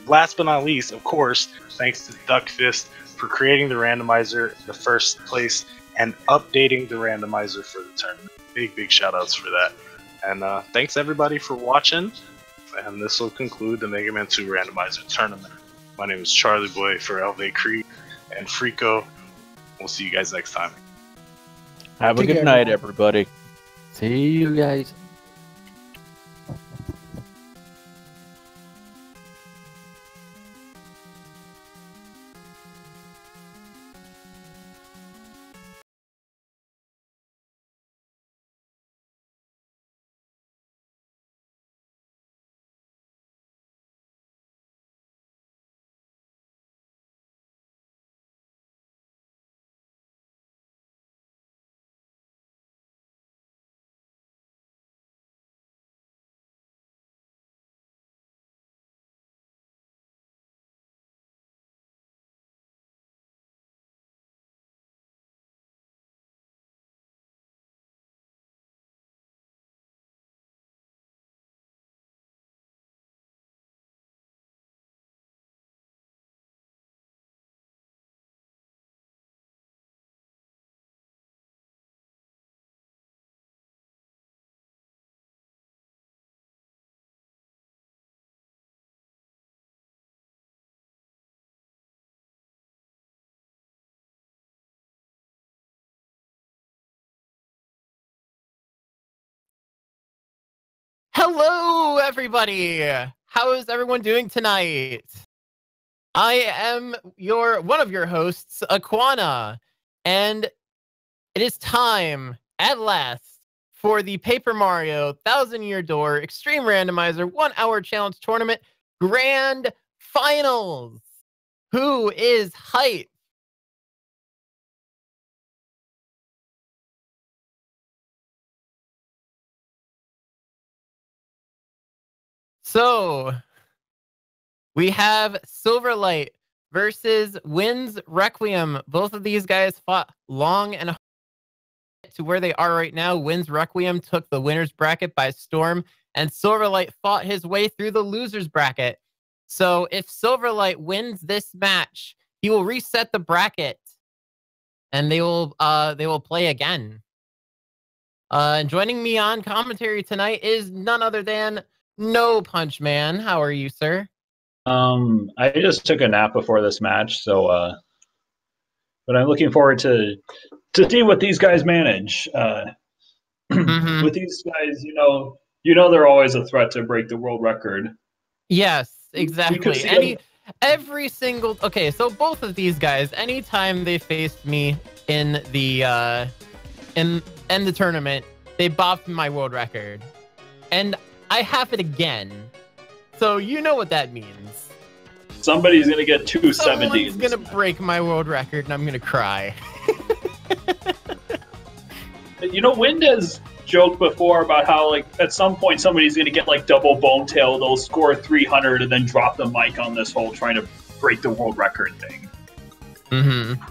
last but not least, of course, thanks to Duckfist for creating the randomizer in the first place and updating the randomizer for the tournament. Big shout outs for that. And thanks everybody for watching. And this will conclude the Mega Man 2 randomizer tournament. My name is Charlie Boy for Elve Creek and Frico. We'll see you guys next time. Have a good night, everybody. See you guys. Hello, everybody! How is everyone doing tonight? I am one of your hosts, Aquana, and it is time, at last, for the Paper Mario 1000-Year Door Extreme Randomizer 1-Hour Challenge Tournament Grand Finals. Who is hype? So, we have Silverlight versus Winds Requiem. Both of these guys fought long and hard to where they are right now. Winds Requiem took the winner's bracket by storm, and Silverlight fought his way through the loser's bracket. So if Silverlight wins this match, he will reset the bracket, and they will play again. And joining me on commentary tonight is none other than No Punch Man. How are you, sir? I just took a nap before this match, so but I'm looking forward to to see what these guys manage. Mhm. With these guys, you know they're always a threat to break the world record. Yes, We could exactly. see Every single okay, so both of these guys, anytime they faced me in the tournament, they bopped my world record. And I have it again. So you know what that means. somebody's gonna get 270. Someone's gonna break my world record and I'm gonna cry. Wind has joked before about how, like, at some point somebody's gonna get like double bone tail, they'll score 300 and then drop the mic on this whole trying to break the world record thing. Mm-hmm.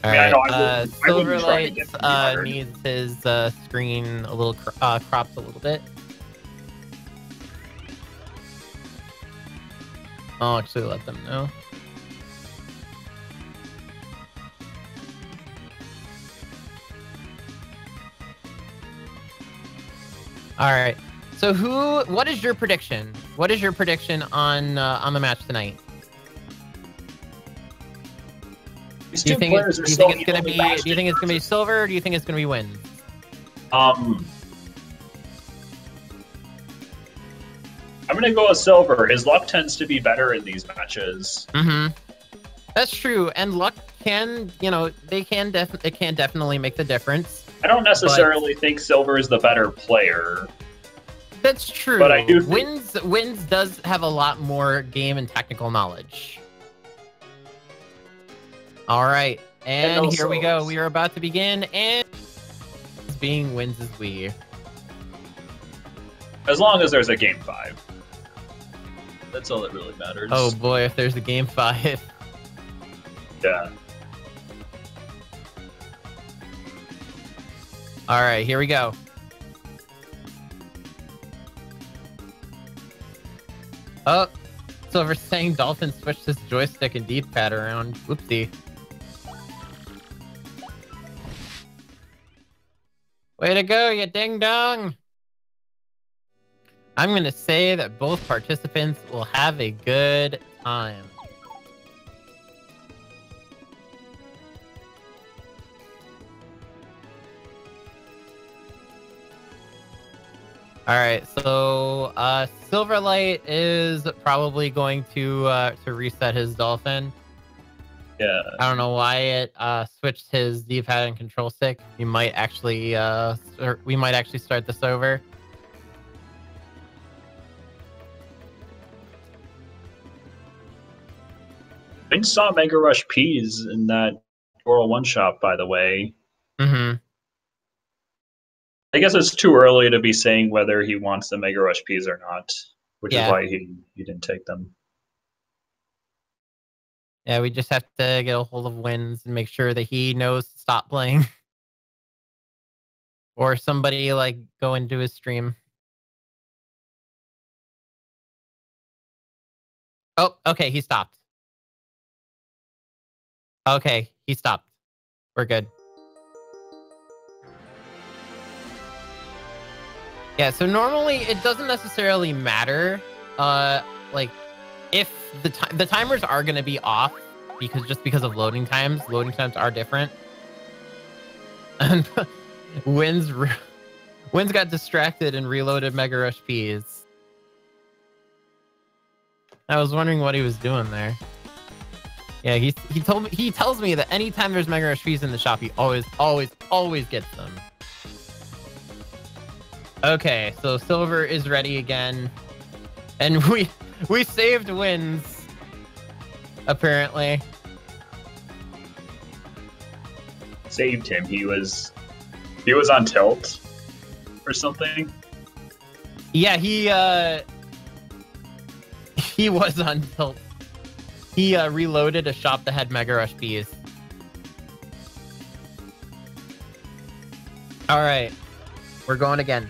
All I mean, right. I wouldn't try to Silverlight get 300. needs his screen a little cropped a little bit. I'll actually let them know. All right. So what is your prediction? What is your prediction on the match tonight? These Do you two think players are do you so think it's gonna evenly be matched do you think it's gonna be Silver or do you think it's gonna be Win? I'm gonna go with Silver. His luck tends to be better in these matches. Mm-hmm. That's true, and luck can, it can definitely make the difference. I don't necessarily think Silver is the better player. That's true. But I do think... Wins does have a lot more game and technical knowledge. All right, and here we go. We are about to begin, and being Wins is we. As long as there's a Game 5. That's all that really matters. Oh boy, if there's a Game 5. Yeah. All right, here we go. Oh, Silver saying Dolphin switched his joystick and D-pad around. Whoopsie. Way to go, you ding-dong! I'm going to say that both participants will have a good time. All right, so Silverlight is probably going to reset his Dolphin. Yeah. I don't know why it switched his D-pad and control stick. We might actually start this over. I just saw Mega Rush Peas in that Oral One Shop, by the way. Mm-hmm. I guess it's too early to be saying whether he wants the Mega Rush Peas or not, which is why he didn't take them. Yeah, we just have to get a hold of Wins and make sure that he knows to stop playing. Or somebody, like, go into his stream. Oh, okay, he stopped. Okay, he stopped. We're good. Yeah, so normally it doesn't necessarily matter, like, if the timers are going to be off because of loading times. Loading times are different. And Wins got distracted and reloaded Mega Rush Peas. I was wondering what he was doing there. Yeah, he tells me that anytime there's Mega Rush Peas in the shop, he always gets them. Okay, so Silver is ready again. And we saved Wins, apparently. Saved him. He was on tilt or something. Yeah, he was on tilt. He reloaded a shop that had Mega Rush Peas. All right, we're going again.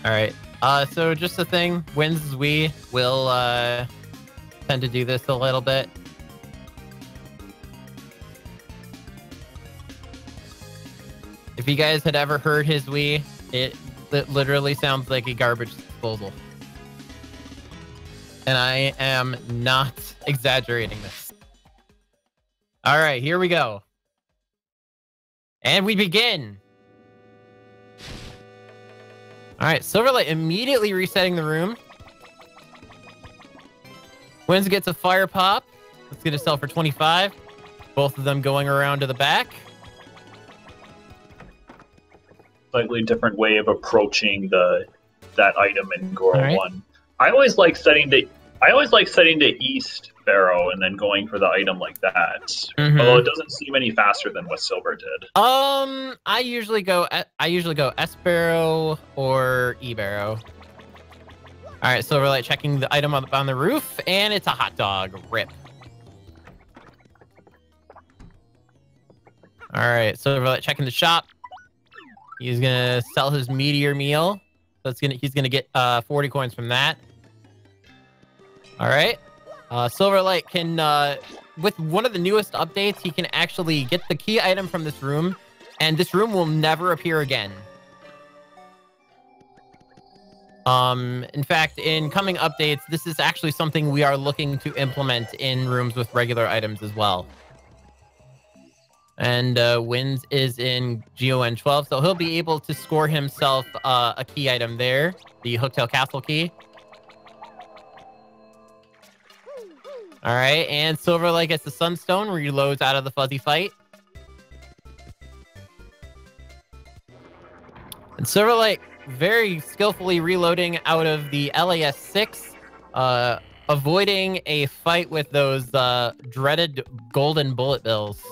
All right. So just a thing, Wins is we will tend to do this a little bit. If you guys had ever heard his Wii, it literally sounds like a garbage disposal. And I am not exaggerating this. All right, here we go. And we begin. All right, Silverlight immediately resetting the room. Wins gets a fire pop. Let's get a sell for 25. Both of them going around to the back. Slightly different way of approaching that item in Goro All right. 1. I always like setting the east barrow and then going for the item like that. Mhm. Although it doesn't seem any faster than what Silver did. I usually go S barrow or E barrow. All right, Silverlight checking the item on the roof, and it's a hot dog. Rip. All right, Silverlight checking the shop. He's gonna sell his meteor meal. So he's gonna get 40 coins from that. All right. Silverlight can, with one of the newest updates, he can actually get the key item from this room, and this room will never appear again. In fact, in coming updates, this is actually something we are looking to implement in rooms with regular items as well. And Wins is in Gm5, so he'll be able to score himself a key item there, the Hooktail Castle key. All right, and Silverlight gets the Sunstone, reloads out of the fuzzy fight. And Silverlight very skillfully reloading out of the LAS-6, avoiding a fight with those dreaded golden bullet bills.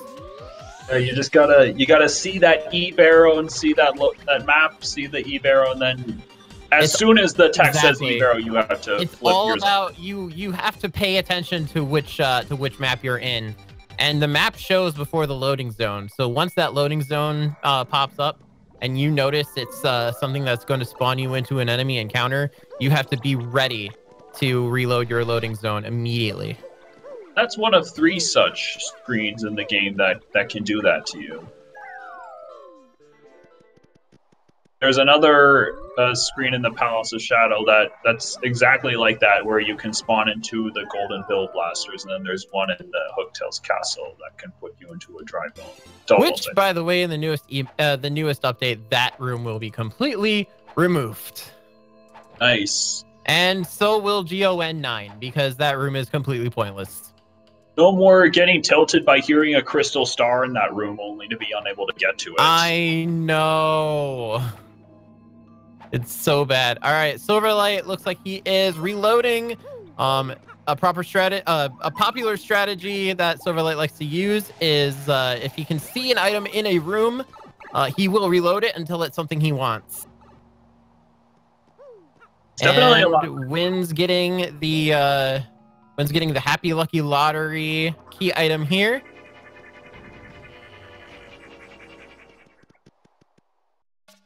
You just gotta see that E barrow and see that map, see the E barrow, and then as soon as the text says E barrow, you have to. It's flip all yours. about you have to pay attention to which map you're in, and the map shows before the loading zone. So once that loading zone pops up, and you notice it's something that's going to spawn you into an enemy encounter, you have to be ready to reload your loading zone immediately. That's one of 3 such screens in the game that can do that to you. There's another screen in the Palace of Shadow that's exactly like that, where you can spawn into the Golden Bill Blasters, and then there's one in the Hooktail's Castle that can put you into a dry bone. Which, by the way, in the newest update, that room will be completely removed. Nice. And so will GON9, because that room is completely pointless. No more getting tilted by hearing a crystal star in that room only to be unable to get to it. I know. It's so bad. All right, Silverlight looks like he is reloading. A popular strategy that Silverlight likes to use is if he can see an item in a room, he will reload it until it's something he wants. Definitely And Wins getting the Happy Lucky Lottery key item here.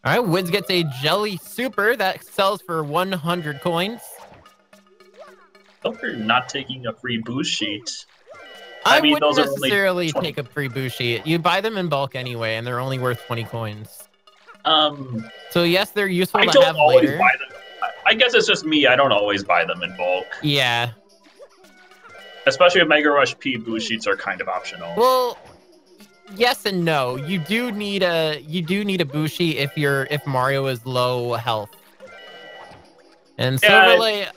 All right, Wins gets a Jelly Super that sells for 100 coins. Silver not taking a free boost sheet. I mean, wouldn't those are only necessarily 20. take a free boost sheet. You buy them in bulk anyway, and they're only worth 20 coins. So yes, they're useful I to don't have always later. buy them. I guess it's just me. I don't always buy them in bulk. Yeah. Especially if Mega Rush P boost sheets are kind of optional. Well, yes and no. You do need a boost sheet if Mario is low health. And Silverlight,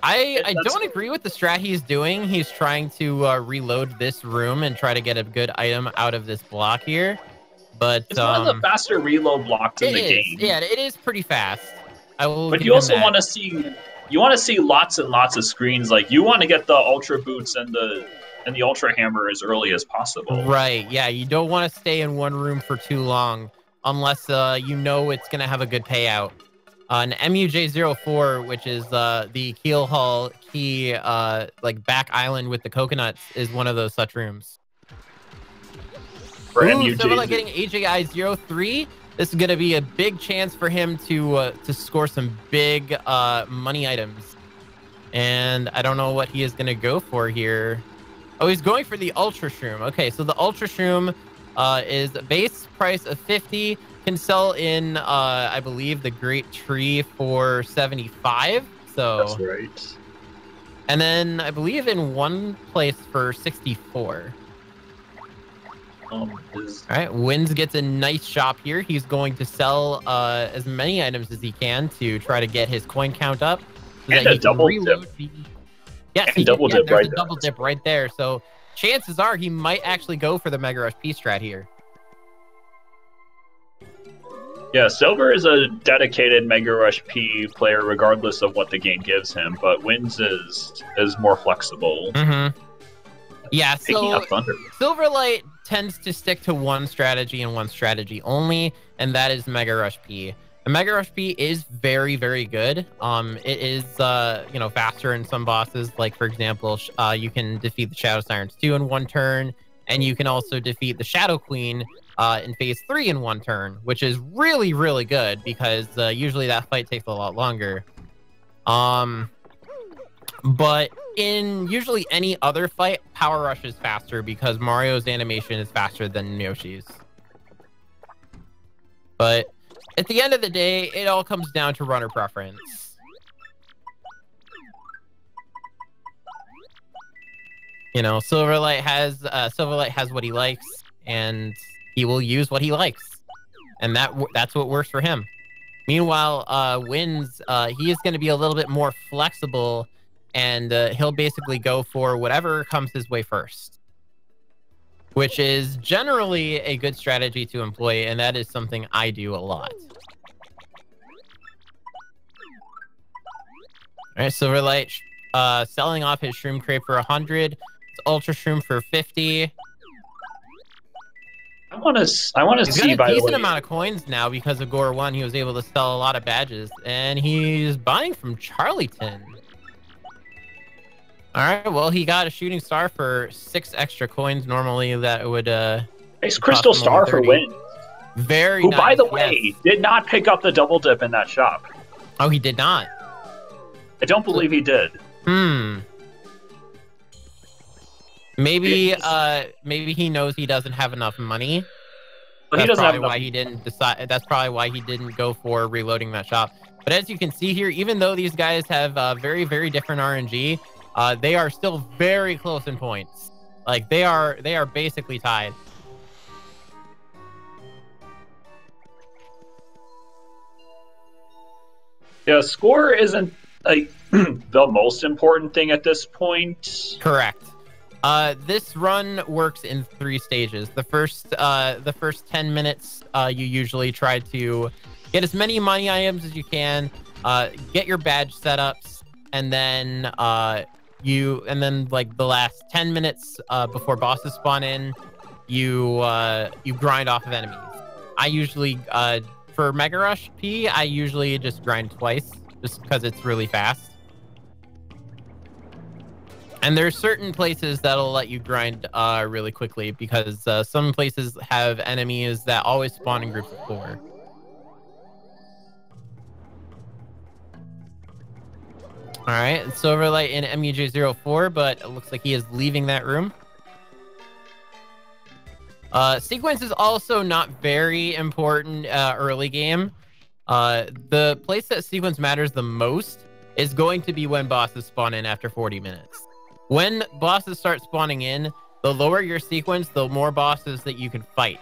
I don't agree with the strat he's doing. He's trying to reload this room and try to get a good item out of this block here. But it's one of the faster reload blocks in the game. Yeah, it is pretty fast. I will. But you also want to see lots and lots of screens. Like you want to get the Ultra Boots and the Ultra Hammer as early as possible. Right. Yeah. You don't want to stay in one room for too long unless you know it's gonna have a good payout. An MUJ-04, which is the Keel Hall key, like back island with the coconuts, is one of those such rooms. For Silverlight getting AJI-03. This is going to be a big chance for him to score some big money items. And I don't know what he is going to go for here. Oh, he's going for the Ultra Shroom. Okay, so the Ultra Shroom is a base price of 50. Can sell in, I believe, the Great Tree for 75. So That's right. And then I believe in one place for 64. All right, Wins gets a nice shop here. He's going to sell as many items as he can to try to get his coin count up. So And that a he can double reload dip. Yes, And double dip there's right a there. double dip right there. So chances are he might actually go for the Mega Rush P strat here. Yeah, Silver is a dedicated Mega Rush P player regardless of what the game gives him, but Wins is more flexible. Mm-hmm. Yeah, Picking so up Thunder. Silverlight tends to stick to one strategy and one strategy only, and that is Mega Rush P. The Mega Rush P is very, very good. It is, faster in some bosses. Like, for example, you can defeat the Shadow Sirens 2 in one turn, and you can also defeat the Shadow Queen in Phase 3 in one turn, which is really, really good because usually that fight takes a lot longer. But in usually any other fight, Power Rush is faster because Mario's animation is faster than Yoshi's. But at the end of the day, it all comes down to runner preference. You know, Silverlight has what he likes, and he will use what he likes, and that's what works for him. Meanwhile, Wins, he is going to be a little bit more flexible, and he'll basically go for whatever comes his way first, which is generally a good strategy to employ, and that is something I do a lot. All right, Silverlight selling off his Shroom Crate for 100. It's Ultra Shroom for 50. I want to see, by He's got a the way. decent amount of coins now because of Gore 1. He was able to sell a lot of badges, and he's buying from Charlieton. All right, well, he got a shooting star for 6 extra coins. Normally, that would Nice Crystal Star for Win. Very Who, nice. by the way, did not pick up the double dip in that shop. Oh, he did not. I don't believe he did. Maybe he knows he doesn't have enough money. Well, he That's doesn't have probably enough. why he didn't decide. That's probably why he didn't go for reloading that shop. But as you can see here, even though these guys have very, very different RNG, they are still very close in points. Like they are basically tied. Yeah, score isn't like the most important thing at this point. Correct. This run works in 3 stages. The first 10 minutes, you usually try to get as many money items as you can, get your badge setups, and then like the last 10 minutes before bosses spawn in, you grind off of enemies. I usually for Mega Rush P, I usually just grind twice, just because it's really fast. And there's certain places that'll let you grind really quickly because some places have enemies that always spawn in groups of 4. All right, Silverlight in MUJ04, but it looks like he is leaving that room. Sequence is also not very important early game. The place that sequence matters the most is going to be when bosses spawn in after 40 minutes. When bosses start spawning in, the lower your sequence, the more bosses that you can fight.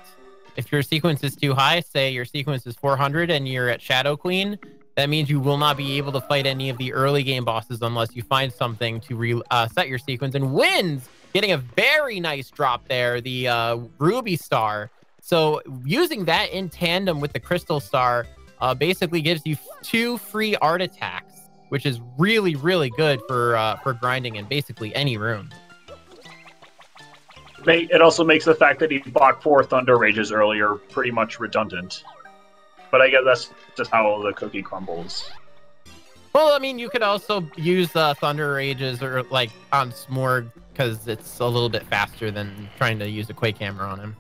If your sequence is too high, say your sequence is 400 and you're at Shadow Queen, that means you will not be able to fight any of the early game bosses unless you find something to set your sequence. And Wins getting a very nice drop there, the Ruby Star. So using that in tandem with the Crystal Star basically gives you 2 free art attacks, which is really, really good for grinding in basically any room. It also makes the fact that he bought 4 Thunder Rages earlier pretty much redundant. But I guess that's just how the cookie crumbles. Well, I mean, you could also use Thunder Rages or like on Smorg because it's a little bit faster than trying to use a Quake Hammer on him.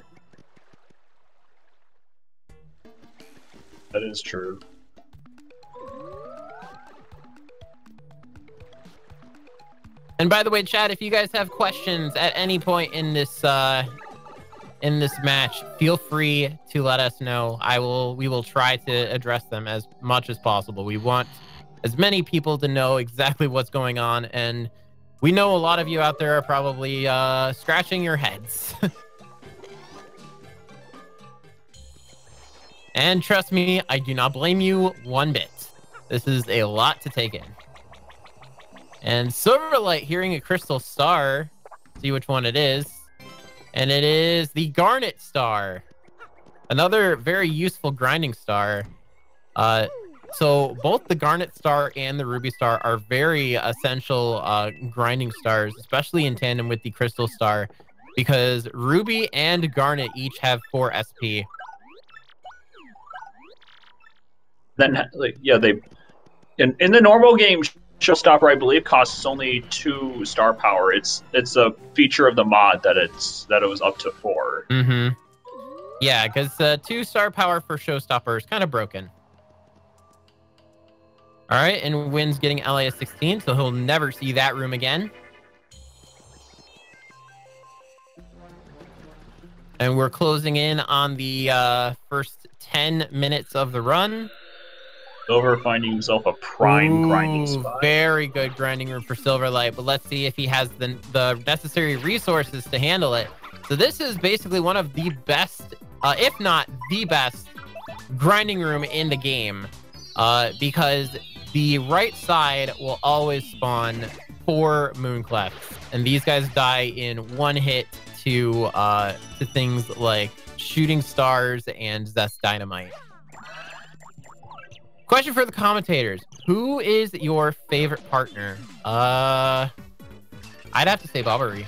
That is true. And by the way, chat, if you guys have questions at any point in this in this match, feel free to let us know. We will try to address them as much as possible. We want as many people to know exactly what's going on, and we know a lot of you out there are probably scratching your heads. And trust me, I do not blame you one bit. This is a lot to take in. And Silverlight hearing a crystal star. See which one it is. And it is the Garnet Star. Another very useful grinding star. So both the Garnet Star and the Ruby Star are very essential grinding stars, especially in tandem with the Crystal Star, because Ruby and Garnet each have 4 SP. Then, they in the normal game, Showstopper, I believe, costs only 2 star power. It's a feature of the mod that it was up to 4. Mm-hmm. Yeah, because 2 star power for Showstopper is kind of broken. All right, and Wynn's getting LAS 16, so he'll never see that room again. And we're closing in on the first 10 minutes of the run. Silver finding himself a prime grinding spot. Very good grinding room for Silverlight, but let's see if he has the necessary resources to handle it. So this is basically one of the best, if not the best, grinding room in the game, because the right side will always spawn 4 Moonclefts, and these guys die in 1 hit to things like shooting stars and Zest Dynamite. Question for the commentators: who is your favorite partner? I'd have to say Bobbery.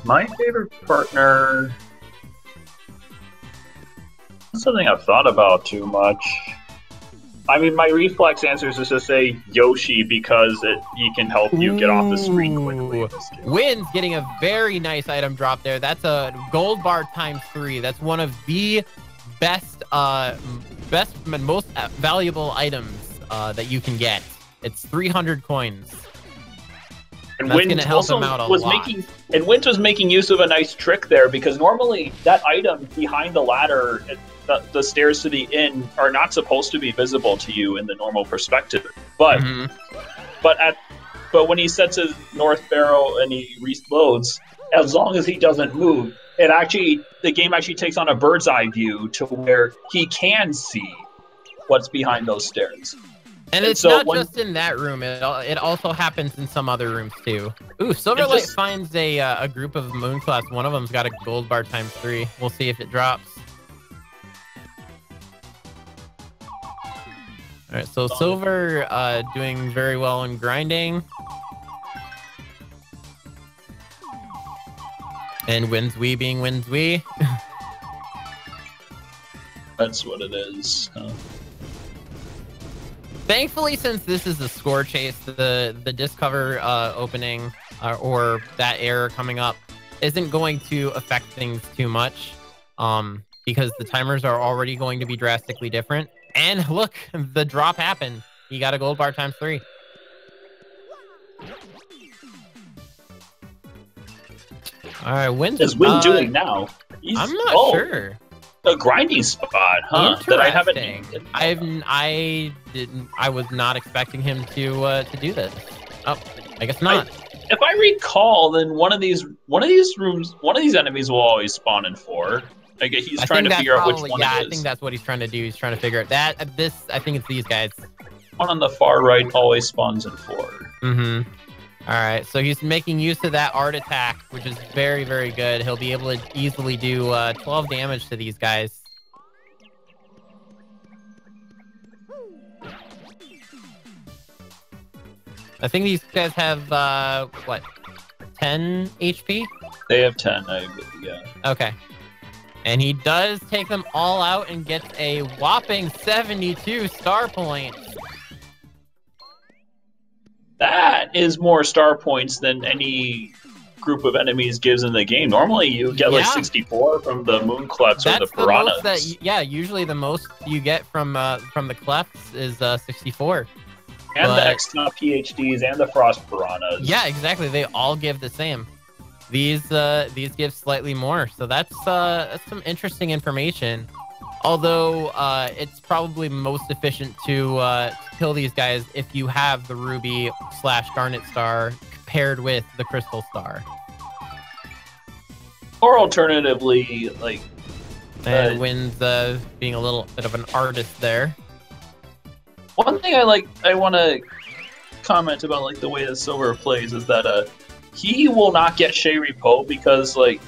My favorite partner. Not something I've thought about too much. I mean, my reflex answer is just to say Yoshi because he can help you get off the screen quickly. Wynn's getting a very nice item drop there. That's a gold bar ×3. That's one of the best and most valuable items that you can get. It's 300 coins. And that's gonna help him out a lot. Wint was making use of a nice trick there, because normally that item behind the ladder, the stairs to the inn, are not supposed to be visible to you in the normal perspective. But but when he sets his north barrel and he reloads, as long as he doesn't move, the game actually takes on a bird's eye view to where he can see what's behind those stairs. And it's not just in that room. It also happens in some other rooms too. Ooh, Silverlight finds a group of Moonclefts. One of them's got a gold bar ×3. We'll see if it drops. All right, so Silver doing very well in grinding. And Wynn's Wee being Wynn's Wee. That's what it is. Thankfully, since this is a score chase, the disc cover opening or that error coming up isn't going to affect things too much, because the timers are already going to be drastically different. And look, the drop happened. He got a gold bar ×3. All right, Wynn's Wynn doing now? I'm not sure. A grinding spot, huh? That I haven't. I was not expecting him to do this. Oh, I guess not. If I recall, then one of these rooms, one of these enemies will always spawn in 4. Like, he's trying to figure out which one it is. I think that's what he's trying to do. He's trying to figure out that. I think it's these guys. One on the far right always spawns in 4. Mm-hmm. All right, so he's making use of that art attack, which is very, very good. He'll be able to easily do 12 damage to these guys. I think these guys have, what, 10 HP? They have 10, yeah. Okay. And he does take them all out and gets a whopping 72 star points. That is more star points than any group of enemies gives in the game. Normally, you get like 64 from the Moonclefts or the Piranhas. Usually the most you get from the Clefts is 64. And the X-Top PhDs and the Frost Piranhas. Yeah, exactly. They all give the same. these give slightly more. So that's some interesting information. Although it's probably most efficient to kill these guys if you have the Ruby / Garnet Star paired with the Crystal Star. Or alternatively, like... And Wynn's being a little bit of an artist there. One thing I want to comment about like the way that Silver plays is that he will not get Sherry Poe because like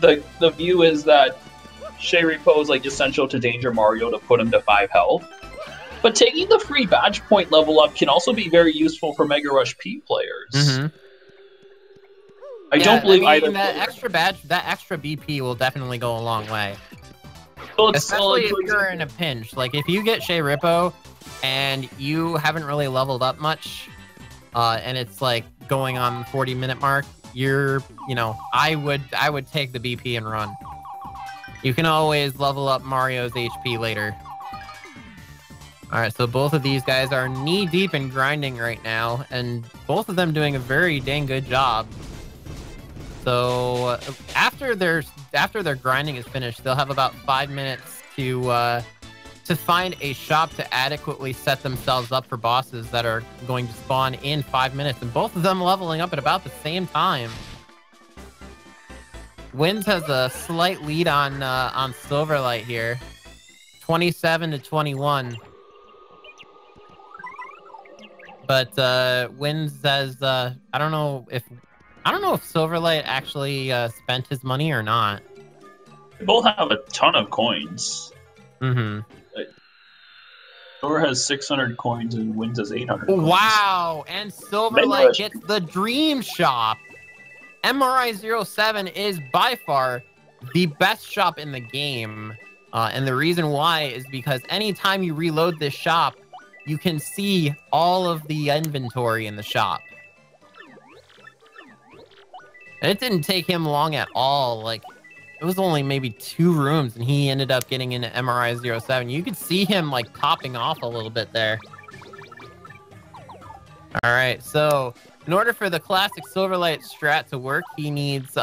the view is that Sherry Poe is like essential to Danger Mario to put him to 5 health. But taking the free badge point level up can also be very useful for Mega Rush P players. Mm-hmm. I don't believe either. That extra badge, that extra BP will definitely go a long way. So especially if you're in a pinch. Like if you get Shea Rippo and you haven't really leveled up much, and it's like going on the 40-minute mark, I would take the BP and run. You can always level up Mario's HP later. All right, so both of these guys are knee-deep in grinding right now, and both of them doing a very dang good job. So after their grinding is finished, they'll have about 5 minutes to find a shop to adequately set themselves up for bosses that are going to spawn in 5 minutes, and both of them leveling up at about the same time. Wins has a slight lead on Silverlight here, 27-21. But Wins says I don't know if Silverlight actually spent his money or not. They both have a ton of coins. Mm-hmm. Silver has 600 coins and Wins has 800 coins. Wow! And Silverlight gets the Dream Shop. MRI 07 is by far the best shop in the game. And the reason why is because anytime you reload this shop, you can see all of the inventory in the shop. And it didn't take him long at all. Like, it was only maybe 2 rooms, and he ended up getting into MRI 07. You could see him, like, popping off a little bit there. All right, so in order for the classic Silverlight strat to work, he needs